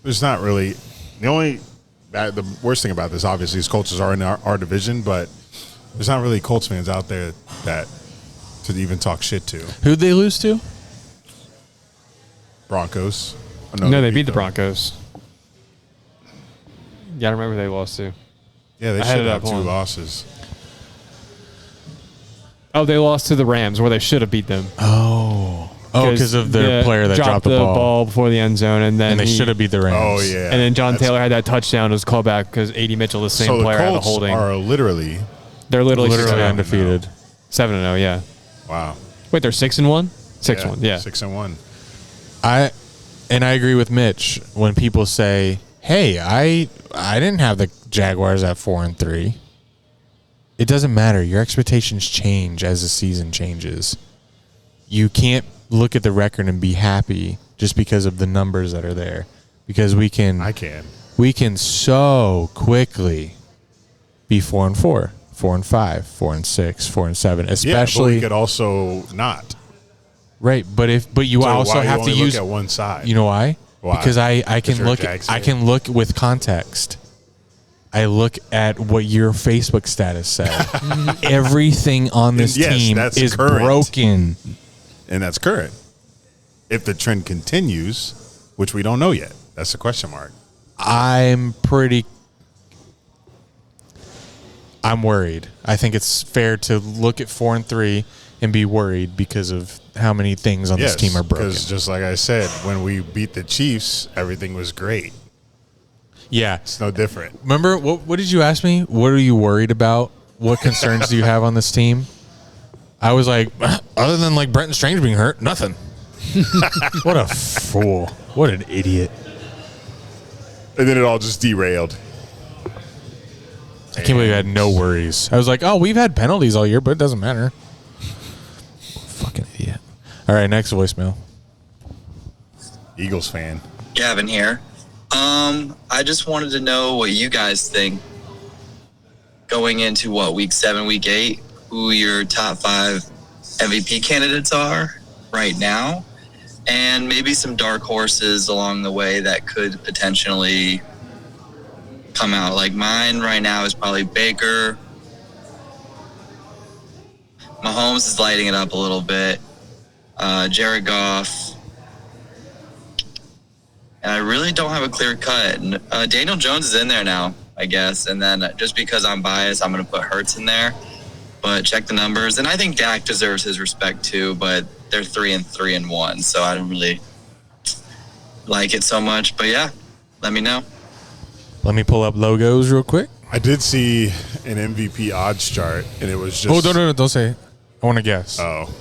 B: there's not really the worst thing about this obviously is Colts are in our division, but there's not really Colts fans out there that to even talk shit to.
A: Who'd they lose to?
B: Broncos.
C: No, they beat the Broncos. Yeah, I remember they lost to.
B: Yeah, they
C: I had
B: should
C: it
B: have
C: up
B: 2
C: on.
B: losses.
C: Oh, they lost to the Rams, where they should have beat them.
A: Oh, because of their player that dropped the ball,
C: before the end zone, and then
A: and they should have beat the Rams.
B: Oh yeah.
C: And then John
B: That's-
C: Taylor had that touchdown. It was called back because A.D. Mitchell, the same
B: So the
C: player, had a
B: Colts
C: holding.
B: are literally
C: They're literally
A: Literally
C: 6-0.
A: undefeated.
C: 7-0, yeah.
B: wow.
C: Wait, they're 6-1? 6-1, yeah.
B: 6-1.
A: I agree with Mitch when people say, "Hey, I didn't have the Jaguars at 4-3." It doesn't matter. Your expectations change as the season changes. You can't look at the record and be happy just because of the numbers that are there, because
B: I can.
A: we can so quickly be 4-4, 4-5, 4-6, 4-7, especially
B: Yeah, but we could also not.
A: right. But you
B: So
A: also
B: why
A: have
B: you
A: to
B: only
A: use
B: look at one side.
A: You know why?
B: Why?
A: Because I
B: Because
A: can
B: you're a
A: look
B: Jags
A: I
B: fan.
A: can look with context. I look at what your Facebook status said. Everything on this
B: And yes,
A: team
B: that's
A: is
B: current.
A: broken.
B: And that's current. If the trend continues, which we don't know yet, that's the question mark.
A: I'm worried. I think it's fair to look at 4-3 and be worried because of how many things on this team are broken.
B: Because just like I said, when we beat the Chiefs, everything was great.
A: Yeah.
B: It's no different.
A: Remember, what did you ask me? What are you worried about? What concerns do you have on this team? I was like, other than like Brenton Strange being hurt, nothing. What a fool. What an idiot.
B: And then it all just derailed.
A: I can't believe I had no worries. I was like, oh, we've had penalties all year, but it doesn't matter. Fucking idiot. All right, next voicemail.
B: Eagles fan.
E: Gavin here. I just wanted to know what you guys think going into week 7, week 8, who your top 5 MVP candidates are right now, and maybe some dark horses along the way that could potentially come out. Like mine right now is probably Baker. Mahomes is lighting it up a little bit. Jared Goff. And I really don't have a clear cut. And, Daniel Jones is in there now, I guess. And then just because I'm biased, I'm going to put Hurts in there. But check the numbers. And I think Dak deserves his respect too, but they're 3-3-1. So I don't really like it so much. But yeah, let me know.
A: Let me pull up logos real quick.
B: I did see an MVP odds chart, and it was just.
A: Oh, no, don't say it. I want to guess.
B: Oh.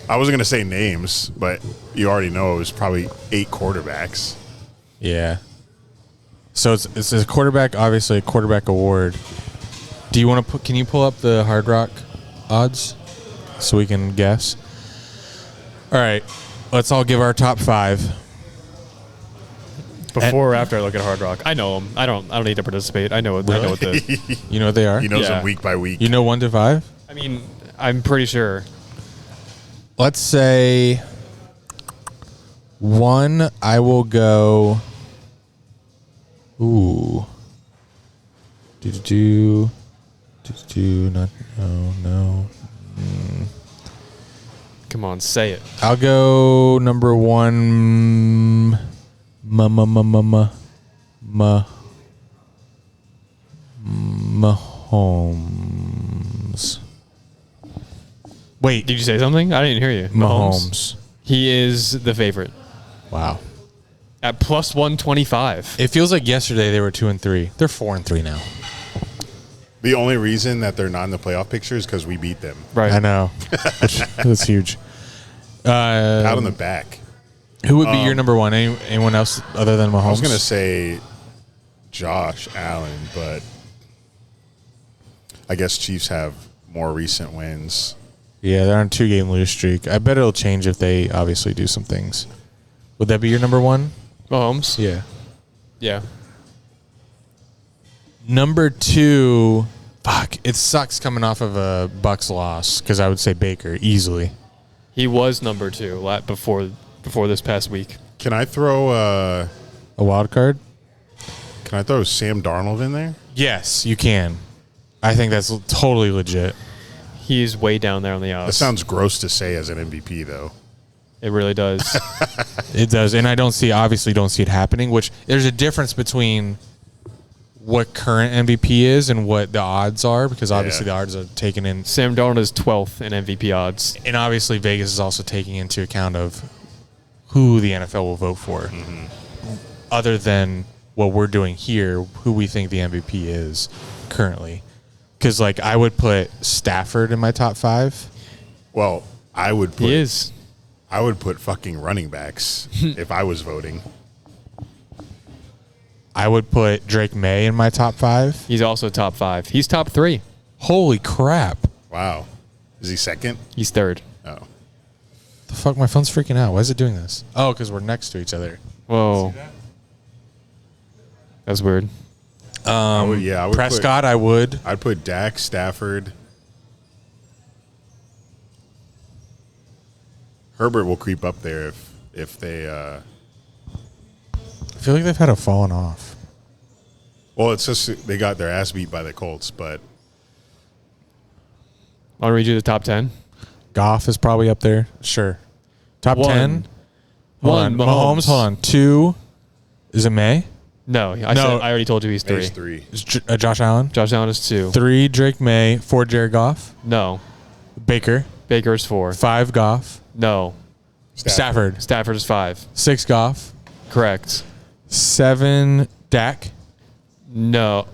B: I wasn't going to say names, but you already know it was probably 8 quarterbacks.
A: Yeah. So it's a quarterback, obviously a quarterback award. Do you want to can you pull up the Hard Rock odds so we can guess? All right. Let's all give our top 5.
C: Before or after I look at Hard Rock, I know them. I don't need to participate. I know what
A: You know what they are?
B: He knows
C: Yeah.
B: them week by week.
A: You know 1 to 5?
C: I mean, I'm pretty sure.
A: Let's say 1, I will go. Ooh. No.
C: Come on, say it.
A: I'll go number 1. Mahomes. Wait,
C: Did you say something? I didn't hear you.
A: Mahomes.
C: He is the favorite
A: Wow.
C: at plus 125.
A: It feels like yesterday they were 2 and 3. They're 4 and 3 now.
B: The only reason that they're not in the playoff picture is because we beat them.
C: Right.
A: I know. That's huge.
B: Out on the back.
A: Who would be your number 1? Anyone else other than Mahomes?
B: I was going to say Josh Allen, but I guess Chiefs have more recent wins.
A: Yeah, they're on a 2-game lose streak. I bet it'll change if they obviously do some things. Would that be your number 1?
C: Mahomes?
A: Yeah.
C: Yeah.
A: Number 2, fuck, it sucks coming off of a Bucs loss because I would say Baker easily.
C: He was number 2 before this past week.
B: Can I throw
A: A wild card?
B: Sam Darnold in there?
A: Yes, you can. I think that's totally legit.
C: He's way down there on the odds.
B: That sounds gross to say as an MVP, though.
C: It really does.
A: It does, and I obviously don't see it happening, which there's a difference between what current MVP is and what the odds are, because obviously the odds are taken in.
C: Sam Darnold is 12th in MVP odds.
A: And obviously Vegas is also taking into account of who the NFL will vote for, other than what we're doing here, who we think the MVP is currently. Because, like, I would put Stafford in my top 5.
B: Well, I would put
C: He is.
B: I would put fucking running backs if I was voting.
A: I would put Drake May in my top 5.
C: He's also top 5. He's top 3.
A: Holy crap.
B: Wow. Is he second?
C: He's 3rd.
B: Oh.
A: The fuck? My phone's freaking out. Why is it doing this? Oh, because we're next to each other.
C: Whoa. That's weird.
B: I would
A: Prescott, I would.
B: I'd put Dak, Stafford. Herbert will creep up there if they
A: I feel like they've had a falling off.
B: well, it's just they got their ass beat by the Colts, but
C: I'll read you the top 10.
A: Goff is probably up there. Sure. Top 10. Hold on.
C: Mahomes.
A: Hold on. 2. Is it May?
C: No, I already told you he's 3.
B: May's 3.
A: Is Josh Allen?
C: Josh Allen is 2.
A: 3, Drake May. 4, Jared Goff.
C: No.
A: Baker.
C: Baker is 4.
A: 5, Goff.
C: No.
A: Stafford.
C: Stafford is 5.
A: 6, Goff.
C: Correct.
A: 7, Dak.
C: No.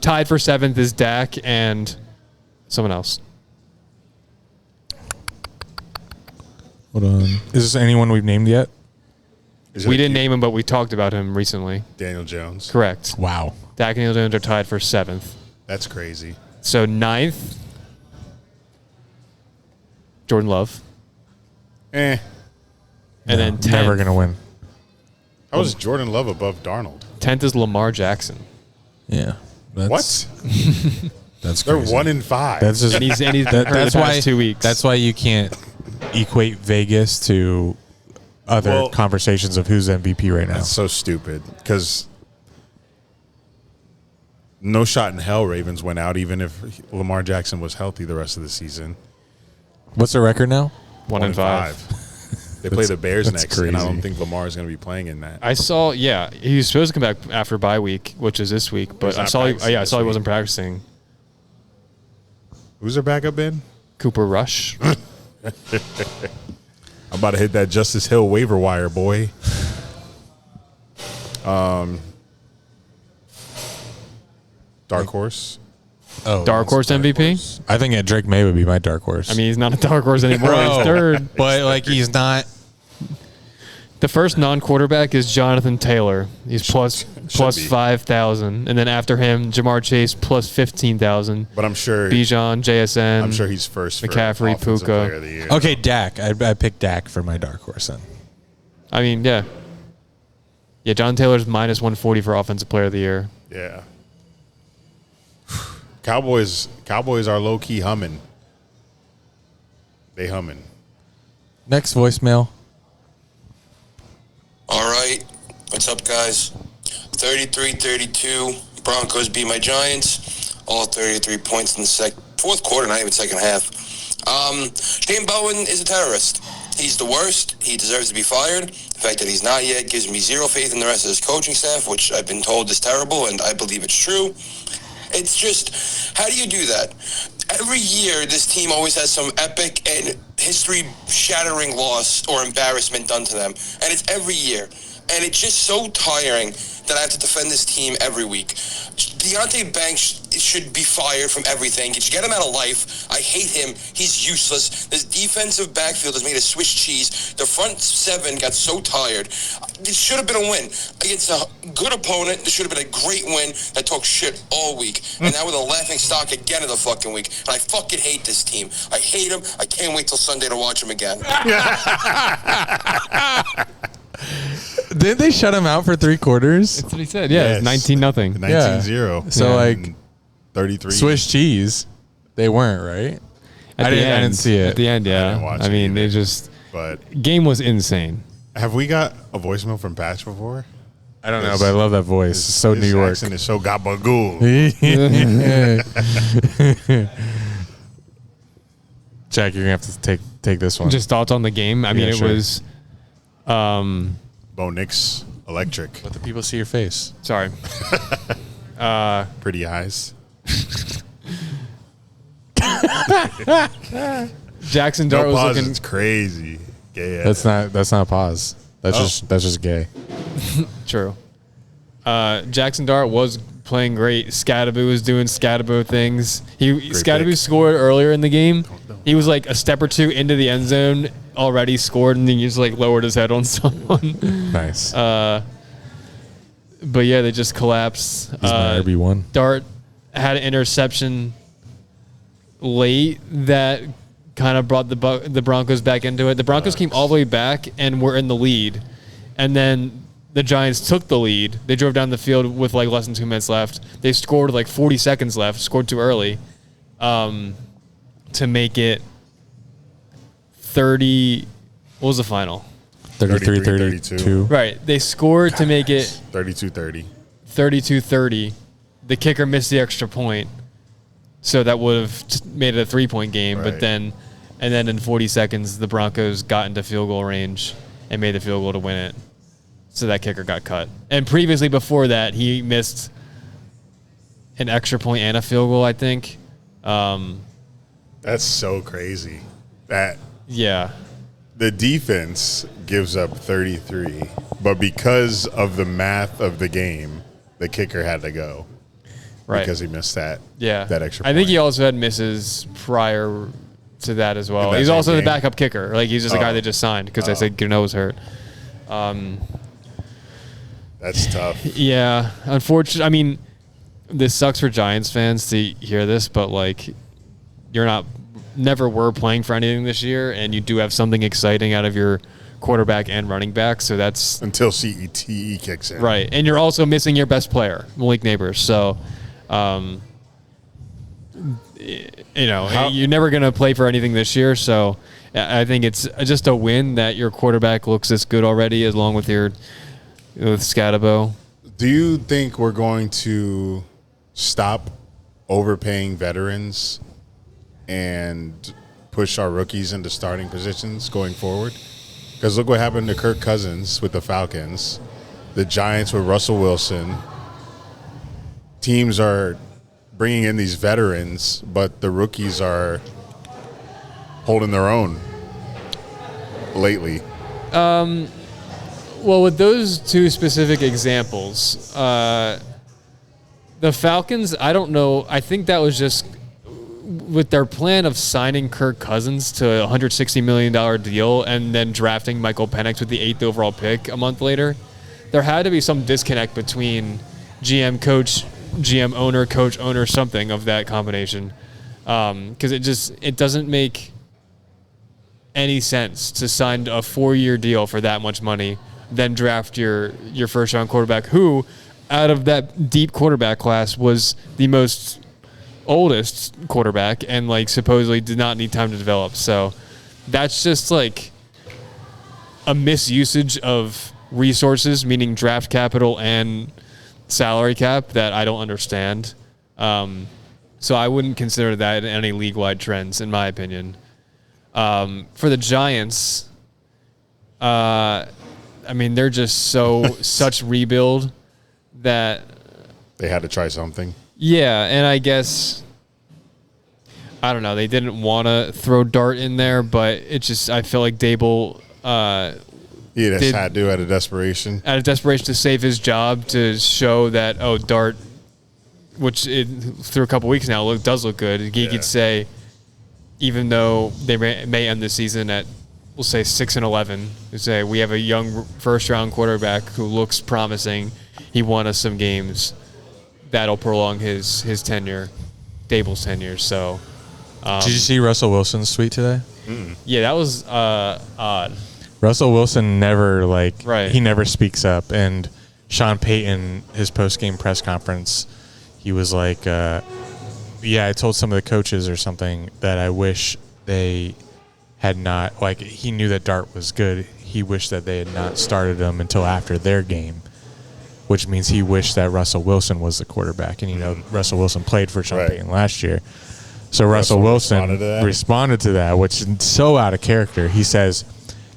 C: Tied for 7th is Dak and someone else.
A: Hold on. Is this anyone we've named yet?
B: Is it
C: We
B: a
C: didn't
B: Q-
C: name him, but we talked about him recently.
B: Daniel Jones.
C: Correct.
A: Wow.
C: Dak and Daniel Jones are tied for 7th.
B: That's crazy.
C: So 9th, Jordan Love.
B: Eh.
C: And then 10th.
A: Never going to win.
B: How was Jordan Love above Darnold?
C: 10th is Lamar Jackson.
A: Yeah.
B: What?
A: That's
B: They're
A: crazy.
B: 1 in 5.
A: That's just
C: And he's been hurt
A: that's
C: the
A: why
C: past 2 weeks.
A: That's why you can't equate Vegas to other conversations of who's MVP right now.
B: That's so stupid because no shot in hell Ravens went out even if Lamar Jackson was healthy the rest of the season.
A: What's the record now?
C: 1 in 5.
B: They play the Bears
A: that's
B: next, and I don't
A: crazy.
B: think Lamar is going to be playing in that.
C: I saw, he was supposed to come back after bye week, which is this week, but
B: He's
C: I
B: not
C: saw,
B: practicing
C: I
B: this
C: saw he
B: week.
C: wasn't practicing.
B: Who's their backup in?
C: Cooper Rush.
B: I'm about to hit that Justice Hill waiver wire, boy. Dark horse.
A: Oh,
C: Dark horse MVP?
A: I think Drake May would be my dark horse.
C: I mean, he's not a dark horse anymore. He's third.
A: But like he's not.
C: The first non-quarterback is Jonathan Taylor. He's plus
B: be.
C: 5,000, and then after him, Jamar Chase plus 15,000.
B: But I'm sure
C: Bijan, JSN.
B: I'm sure he's first.
C: McCaffrey,
B: for Offensive
C: Puka.
B: Player of the Year.
A: Okay, Dak. I picked Dak for my dark horse then.
C: I mean, yeah. Yeah, John Taylor's minus 140 for Offensive Player of the Year.
B: Yeah. Cowboys are low key humming. They humming.
A: Next voicemail.
F: All right. What's up, guys? 33-32. Broncos beat my Giants. All 33 points in the fourth quarter, not even second half. Shane Bowen is a terrorist. He's the worst. He deserves to be fired. The fact that he's not yet gives me zero faith in the rest of his coaching staff, which I've been told is terrible, and I believe it's true. It's just, how do you do that? Every year, this team always has some epic and history-shattering loss or embarrassment done to them. And it's every year. And it's just so tiring that I have to defend this team every week. Deontay Banks should be fired from everything. You should get him out of life. I hate him. He's useless. This defensive backfield is made of Swiss cheese. The front seven got so tired. It should have been a win against a good opponent. This should have been a great win that talked shit all week. And now we're the laughing stock again of the fucking week. And I fucking hate this team. I hate them. I can't wait till Sunday to watch them again.
A: Didn't they shut him out for 3 quarters?
C: That's what he said. Yeah,
B: Yes.
C: 19-0.
B: 19-0.
A: So, like,
B: 33.
A: Swiss cheese. They weren't, right? I didn't see it.
C: At the end, yeah.
B: didn't watch
C: I
B: it
C: mean,
B: either.
C: they just
B: But
C: game was insane.
B: have we got a voicemail from Patch before?
A: I don't know, but I love that voice. It's so New York.
B: Accent is so gabagool.
A: Jack, you're gonna have to take this one.
C: Just thoughts on the game. I mean, it
A: sure.
C: was.
B: Bo Nix electric.
A: Let the people see your face.
C: Sorry.
B: Pretty eyes.
C: Jackson Dart
B: No
C: was
B: pause.
C: looking
B: It's crazy. Gay ass.
A: That's not a pause. That's just gay.
C: true. Jackson Dart was playing great. Scatterbo was doing Scatterbo things. Scatterbo
B: pick.
C: scored earlier in the game. He was like a step or two into the end zone, already scored, and then he just like lowered his head on someone.
A: Nice.
C: But yeah, they just collapsed.
A: He's my RB1.
C: Dart had an interception late that kind of brought the Broncos back into it. The Broncos came all the way back and were in the lead. And then the Giants took the lead. They drove down the field with like less than 2 minutes left. They scored with like 40 seconds left, scored too early to make it 30. What was the final?
A: 33-32.
C: Right. They scored to make it
B: 32-30.
C: 32-30. The kicker missed the extra point. So that would have made it a 3-point game.
B: Right.
C: But then in 40 seconds, the Broncos got into field goal range and made the field goal to win it. So that kicker got cut. And previously before that, he missed an extra point and a field goal, I think.
B: That's so crazy.
C: Yeah.
B: The defense gives up 33, but because of the math of the game, the kicker had to go.
C: Right.
B: Because he missed that.
C: Yeah.
B: That extra
C: I think
B: point.
C: he also had misses prior to that as well.
B: In that
C: He's
B: same
C: also the
B: game?
C: backup kicker. Like, he's just a guy
B: Oh.
C: they just signed because I said Gano was hurt.
B: That's tough.
C: Yeah, unfortunately, I mean, this sucks for Giants fans to hear this, but like, never were playing for anything this year, and you do have something exciting out of your quarterback and running back, so that's
B: Until CETE kicks in.
C: right. And you're also missing your best player, Malik Neighbors. So, you're never gonna play for anything this year. So, I think it's just a win that your quarterback looks this good already, along with with Scatterbo.
B: Do you think we're going to stop overpaying veterans and push our rookies into starting positions going forward? Because look what happened to Kirk Cousins with the Falcons, the Giants with Russell Wilson. Teams are bringing in these veterans, but the rookies are holding their own lately.
C: Well, with those two specific examples, The Falcons, I don't know. I think that was just with their plan of signing Kirk Cousins to a $160 million deal and then drafting Michael Penix with the 8th overall pick a month later. There had to be some disconnect between GM coach, GM owner, coach owner, something of that combination. Because it doesn't make any sense to sign a 4-year deal for that much money, then draft your first round quarterback, who out of that deep quarterback class was the most oldest quarterback and like supposedly did not need time to develop. So that's just like a misusage of resources, meaning draft capital and salary cap, that I don't understand. So I wouldn't consider that any league-wide trends, in my opinion. For the Giants, I mean, they're just such rebuild that
B: they had to try something.
C: Yeah, and I guess I don't know. They didn't want to throw Dart in there, but it just I feel like Dable.
B: He just had to out of desperation
C: to save his job, to show that Dart, which through a couple weeks now does look good. He could say, even though they may end the season at, we'll say 6-11, to say we have a young first-round quarterback who looks promising. He won us some games. That'll prolong his tenure, Dable's tenure. So,
A: did you see Russell Wilson's tweet today?
C: Yeah, that was odd.
A: Russell Wilson never
C: Right.
A: he never speaks up. And Sean Payton, his post-game press conference, he was like, I told some of the coaches or something that I wish they had not, he knew that Dart was good. He wished that they had not started him until after their game, which means he wished that Russell Wilson was the quarterback. And, Russell Wilson played for Sean Payton last year. So Russell Wilson responded to that, which is so out of character. He says,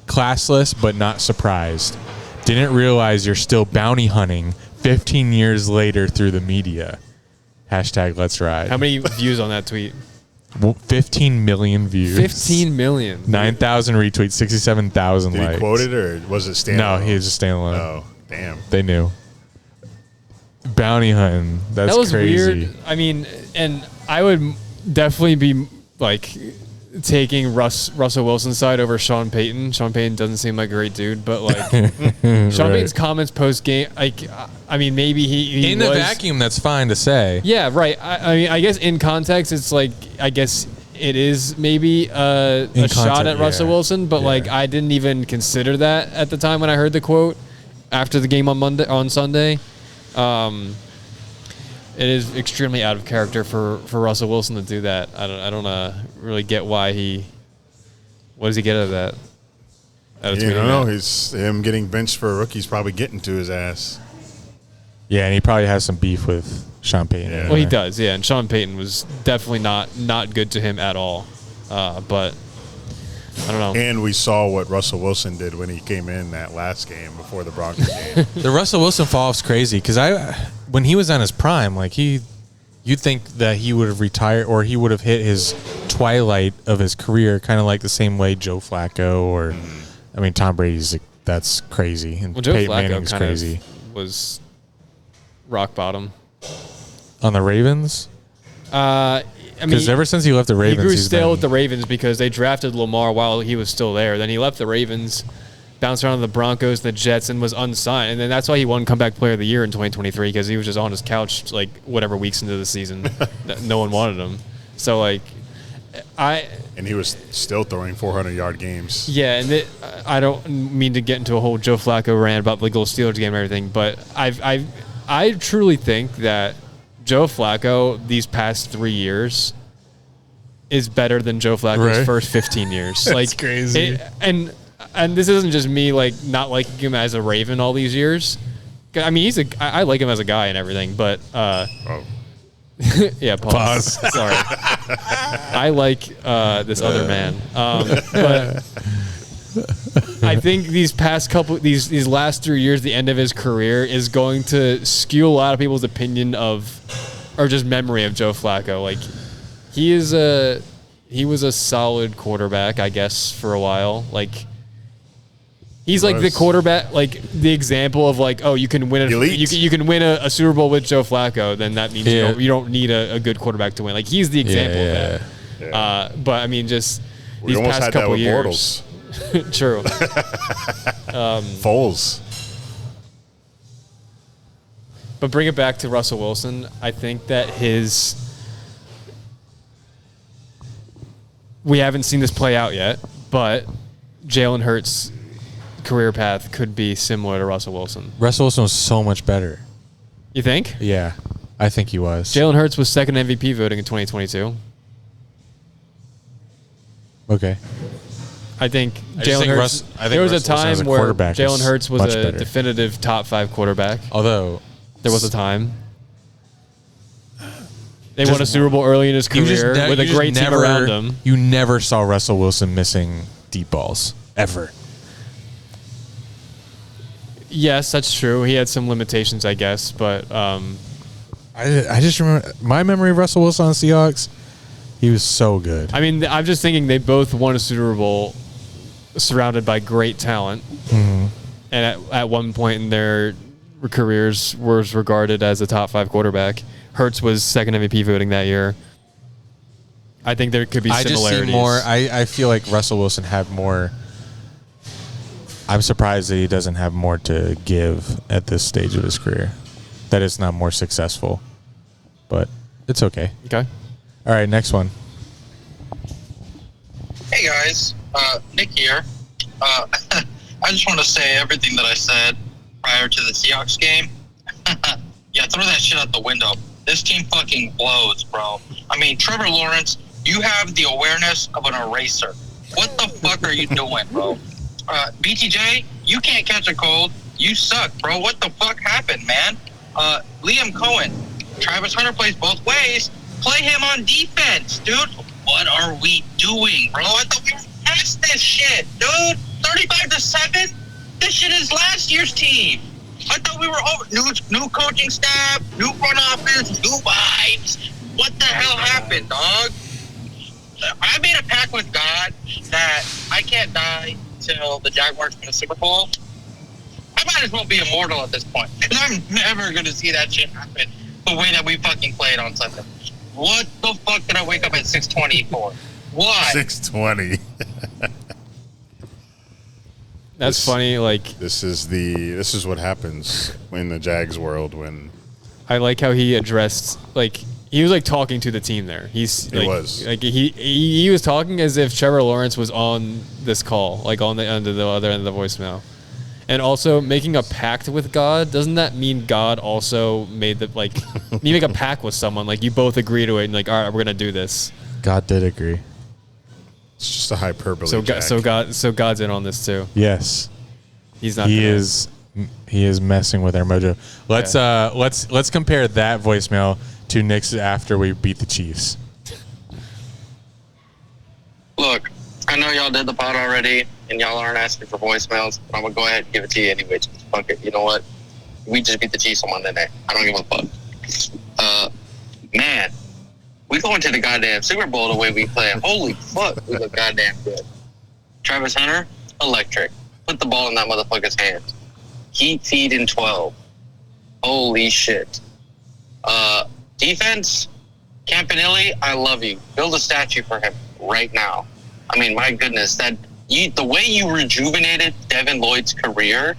A: classless but not surprised. Didn't realize you're still bounty hunting 15 years later through the media. # let's ride.
C: How many views on that tweet?
A: 15 million views.
C: 15 million.
A: 9,000 retweets, 67,000 likes.
B: Did he quote it or was it standalone?
A: No, he was just standalone.
B: Oh, damn.
A: They knew. Bounty hunting. That was crazy.
C: Weird. I mean, and I would definitely be taking Russell Wilson's side over Sean Payton. Sean Payton doesn't seem like a great dude, but Sean Payton's comments post game, I mean, maybe he
A: in the vacuum, that's fine to say.
C: Yeah, right. I mean, I guess in context, it's I guess it is maybe a shot at Russell Wilson, but I didn't even consider that at the time when I heard the quote after the game on Sunday. It is extremely out of character for Russell Wilson to do that. I don't really get why what does he get out of that?
B: I don't know. Him getting benched for a rookie's probably getting to his ass.
A: Yeah, and he probably has some beef with Sean Payton.
B: Yeah.
C: Well, he does, yeah. And Sean Payton was definitely not good to him at all. But I don't know.
B: And we saw what Russell Wilson did when he came in that last game before the Broncos game.
A: The Russell Wilson fall off's crazy because when he was on his prime, you'd think that he would have retired or he would have hit his twilight of his career, kind of like the same way Joe Flacco or, I mean, Tom Brady's that's crazy, and
C: Joe
A: Peyton
C: Flacco
A: Manning's crazy.
C: Was rock bottom
A: on the Ravens.
C: I mean,
A: because ever since he left the Ravens,
C: he grew stale with the Ravens because they drafted Lamar while he was still there. Then he left the Ravens, bounced around the Broncos, the Jets, and was unsigned. And then that's why he won Comeback Player of the Year in 2023 because he was just on his couch whatever weeks into the season. No one wanted him. So
B: and he was still throwing 400-yard games.
C: Yeah, and I don't mean to get into a whole Joe Flacco rant about the Eagles Steelers game and everything, but I truly think that Joe Flacco these past 3 years is better than Joe Flacco's first 15 years.
A: That's crazy.
C: And this isn't just me not liking him as a Raven all these years. I mean, I like him as a guy and everything, but yeah, pause. Sorry. I like this other man. But I think these last 3 years, the end of his career, is going to skew a lot of people's opinion of, or just memory of Joe Flacco. He was a solid quarterback, I guess, for a while. He's like the quarterback, like the example of like, oh, you can win you can win a Super Bowl with Joe Flacco. Then that means you don't need a good quarterback to win. Like he's the example of that. Yeah. But I mean, just these past couple years. True.
B: Foles.
C: But bring it back to Russell Wilson. I think that we haven't seen this play out yet, but Jalen Hurts' career path could be similar to Russell Wilson.
A: Russell Wilson was so much better.
C: You think?
A: Yeah, I think he was.
C: Jalen Hurts was second MVP voting in 2022.
A: Okay.
C: I think Jalen Hurts. There was a time where Jalen Hurts was a definitive top 5 quarterback.
A: Although
C: there was a time they won a Super Bowl early in his career with a great team around him.
A: You never saw Russell Wilson missing deep balls ever.
C: Yes, that's true. He had some limitations, I guess, but
A: I just remember my memory of Russell Wilson on the Seahawks. He was so good.
C: I mean, I'm just thinking they both won a Super Bowl surrounded by great talent, and at one point in their careers was regarded as a top 5 quarterback. Hurts was second MVP voting that year. I think there could be similarities.
A: I just see more. I feel like Russell Wilson had more. I'm surprised that he doesn't have more to give at this stage of his career. That it's not more successful, but it's okay.
C: Okay.
A: All right, next one.
G: Hey guys, Nick here. I just want to say everything that I said prior to the Seahawks game. Yeah, throw that shit out the window. This team fucking blows, bro. I mean, Trevor Lawrence, you have the awareness of an eraser. What the fuck are you doing, bro? BTJ, you can't catch a cold. You suck, bro. What the fuck happened, man? Liam Cohen, Travis Hunter plays both ways. Play him on defense, dude. What are we doing, bro? I thought we were past this shit, dude. 35-7? This shit is last year's team. I thought we were over. New coaching staff, new front office, new vibes. What the hell happened, dog? I made a pact with God that I can't die till the Jaguars win a Super Bowl. I might as well be immortal at this point, because I'm never going to see that shit happen the way that we fucking played on Sunday. What the fuck did I wake up at 6:20 for? Why?
B: 6:20.
C: That's funny. Like
B: this is what happens in the Jags world when.
C: I like how he addressed he was like talking to the team there. He was talking as if Trevor Lawrence was on this call, like on the other end of the voicemail. And also making a pact with God, doesn't that mean God also made you make a pact with someone, like you both agree to it and like, all right, we're gonna do this.
A: God did agree.
B: It's just a hyperbole.
C: So God's in on this too.
A: Yes.
C: He's not.
A: He is messing with our mojo. Let's compare that voicemail to Nick's after we beat the Chiefs.
G: Look, I know y'all did the pod already, and y'all aren't asking for voicemails, but I'm going to go ahead and give it to you anyway. Just fuck it. You know what? We just beat the Chiefs on Monday night. I don't give a fuck. Man, we go into the goddamn Super Bowl the way we play. Holy fuck, we look goddamn good. Travis Hunter, electric. Put the ball in that motherfucker's hands. Heat feed in 12. Holy shit. Defense, Campanelli, I love you. Build a statue for him right now. I mean, my goodness, the way you rejuvenated Devin Lloyd's career,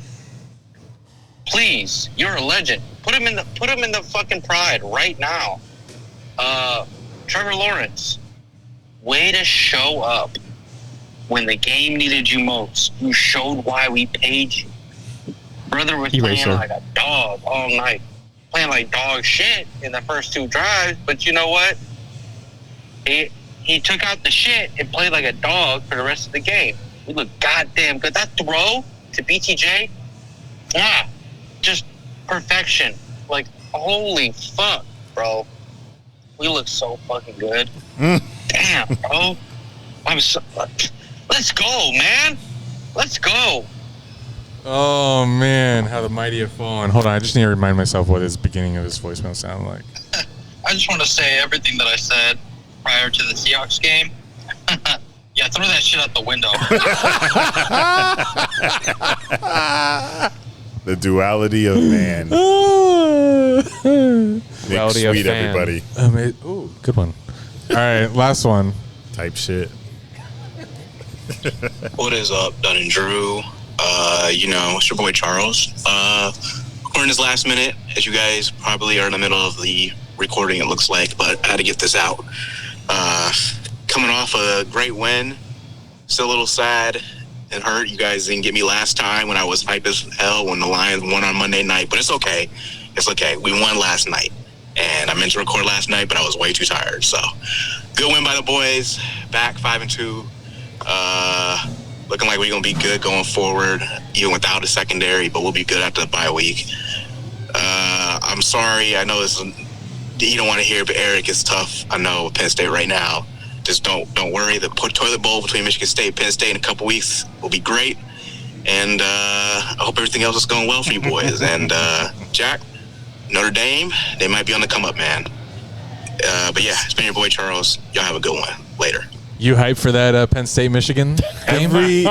G: please, you're a legend. Put him in the fucking pride right now. Trevor Lawrence, way to show up when the game needed you most. You showed why we paid you. Brother was playing like a dog all night. Playing like dog shit in the first 2 drives, but you know what? He took out the shit and played like a dog for the rest of the game. We look goddamn good. That throw to BTJ, just perfection. Like, holy fuck, bro. We look so fucking good. Damn, bro. Let's go, man. Let's go.
A: Oh, man, how the mighty have fallen. Hold on, I just need to remind myself what his beginning of his voicemail sounded like.
G: I just want to say everything that I said prior to the Seahawks game. Yeah, throw that shit out the window.
B: The duality of man. Nick
C: Duality of
B: Sweet,
C: fan.
B: everybody.
A: Ooh, good one. All right, last one.
B: Type shit.
H: What is up, Dunn and Drew? It's your boy Charles. Recording this last minute, as you guys probably are in the middle of the recording, it looks like, but I had to get this out. Coming off a great win, still a little sad and hurt. You guys didn't get me last time when I was hype as hell when the Lions won on Monday night, but it's okay. It's okay. We won last night, and I meant to record last night, but I was way too tired. So, good win by the boys. Back 5-2. Looking like we're going to be good going forward, even without a secondary, but we'll be good after the bye week. I'm sorry. I know you don't want to hear it, but Eric, it's tough. I know Penn State right now. Just don't worry. The toilet bowl between Michigan State and Penn State in a couple weeks will be great. And I hope everything else is going well for you boys. And Jack, Notre Dame, they might be on the come up, man. But yeah, it's been your boy Charles. Y'all have a good one. Later.
A: You hype for that Penn State Michigan game?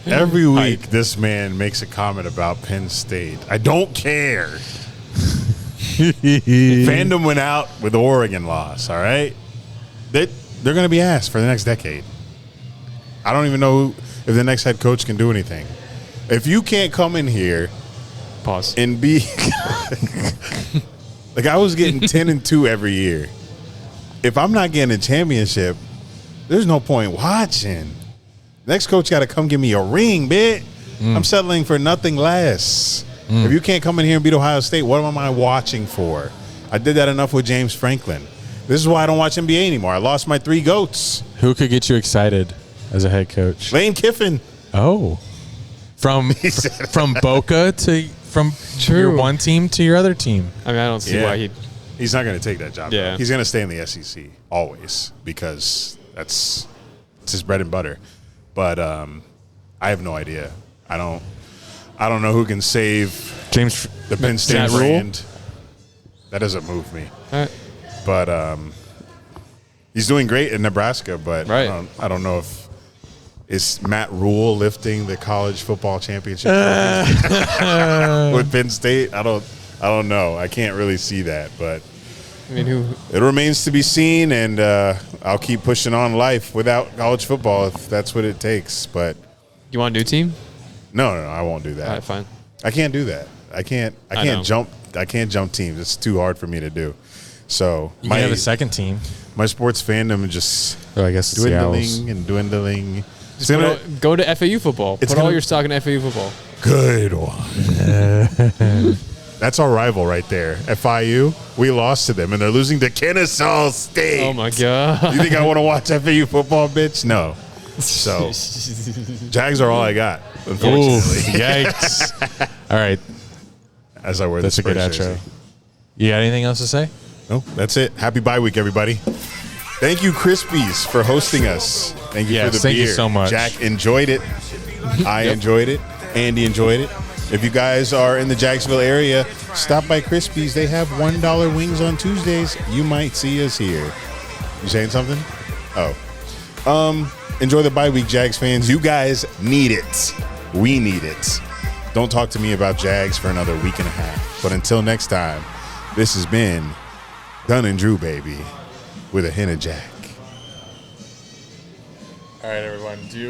B: Every week, this man makes a comment about Penn State. I don't care. Fandom went out with the Oregon loss. All right, they're going to be asked for the next decade. I don't even know if the next head coach can do anything. If you can't come in here,
C: Pause.
B: and be like I was getting 10-2 every year. If I'm not getting a championship, there's no point watching. Next coach got to come give me a ring, bitch. I'm settling for nothing less. If you can't come in here and beat Ohio State, what am I watching for? I did that enough with James Franklin. This is why I don't watch NBA anymore. I lost my 3 goats.
A: Who could get you excited as a head coach?
B: Lane Kiffin.
A: Oh, from Boca to your one team to your other team.
C: I mean, I don't see why
B: he's not going to take that job.
C: Yeah.
B: He's going to stay in the SEC always because it's his bread and butter. But I have no idea. I don't know who can save the Penn State brand. That doesn't move me.
C: All right.
B: But he's doing great in Nebraska. But
C: right.
B: I don't know if it's Matt Rule lifting the college football championship with Penn State. I don't know. I can't really see that. But
C: I mean,
B: it remains to be seen. And I'll keep pushing on life without college football if that's what it takes. But
C: you want a new team?
B: No, I won't do that.
C: All right, fine.
B: I can't do that. I can't jump. I can't jump teams. It's too hard for me to do. So
A: you have a second team.
B: My sports fandom is just dwindling and dwindling.
C: Just go to FAU football. Put all your stock in FAU football.
B: Good one. That's our rival right there. FIU, we lost to them, and they're losing to Kennesaw State.
C: Oh, my God.
B: You think I want to watch FAU football, bitch? No. So, Jags are all I got, unfortunately.
A: Ooh, yikes. All right.
B: As I wear
A: That's a good outro. You got anything else to say?
B: No, that's it. Happy bye week, everybody. Thank you, Crispies, for hosting us. Thank you for the beer.
A: Thank you so much.
B: Jack enjoyed it. I enjoyed it. Andy enjoyed it. If you guys are in the Jacksonville area, stop by Crispies. They have $1 wings on Tuesdays. You might see us here. You saying something? Oh. Enjoy the bye week, Jags fans. You guys need it. We need it. Don't talk to me about Jags for another week and a half. But until next time, this has been Dunn and Drew, baby, with a hint of Jack.
A: All right, everyone.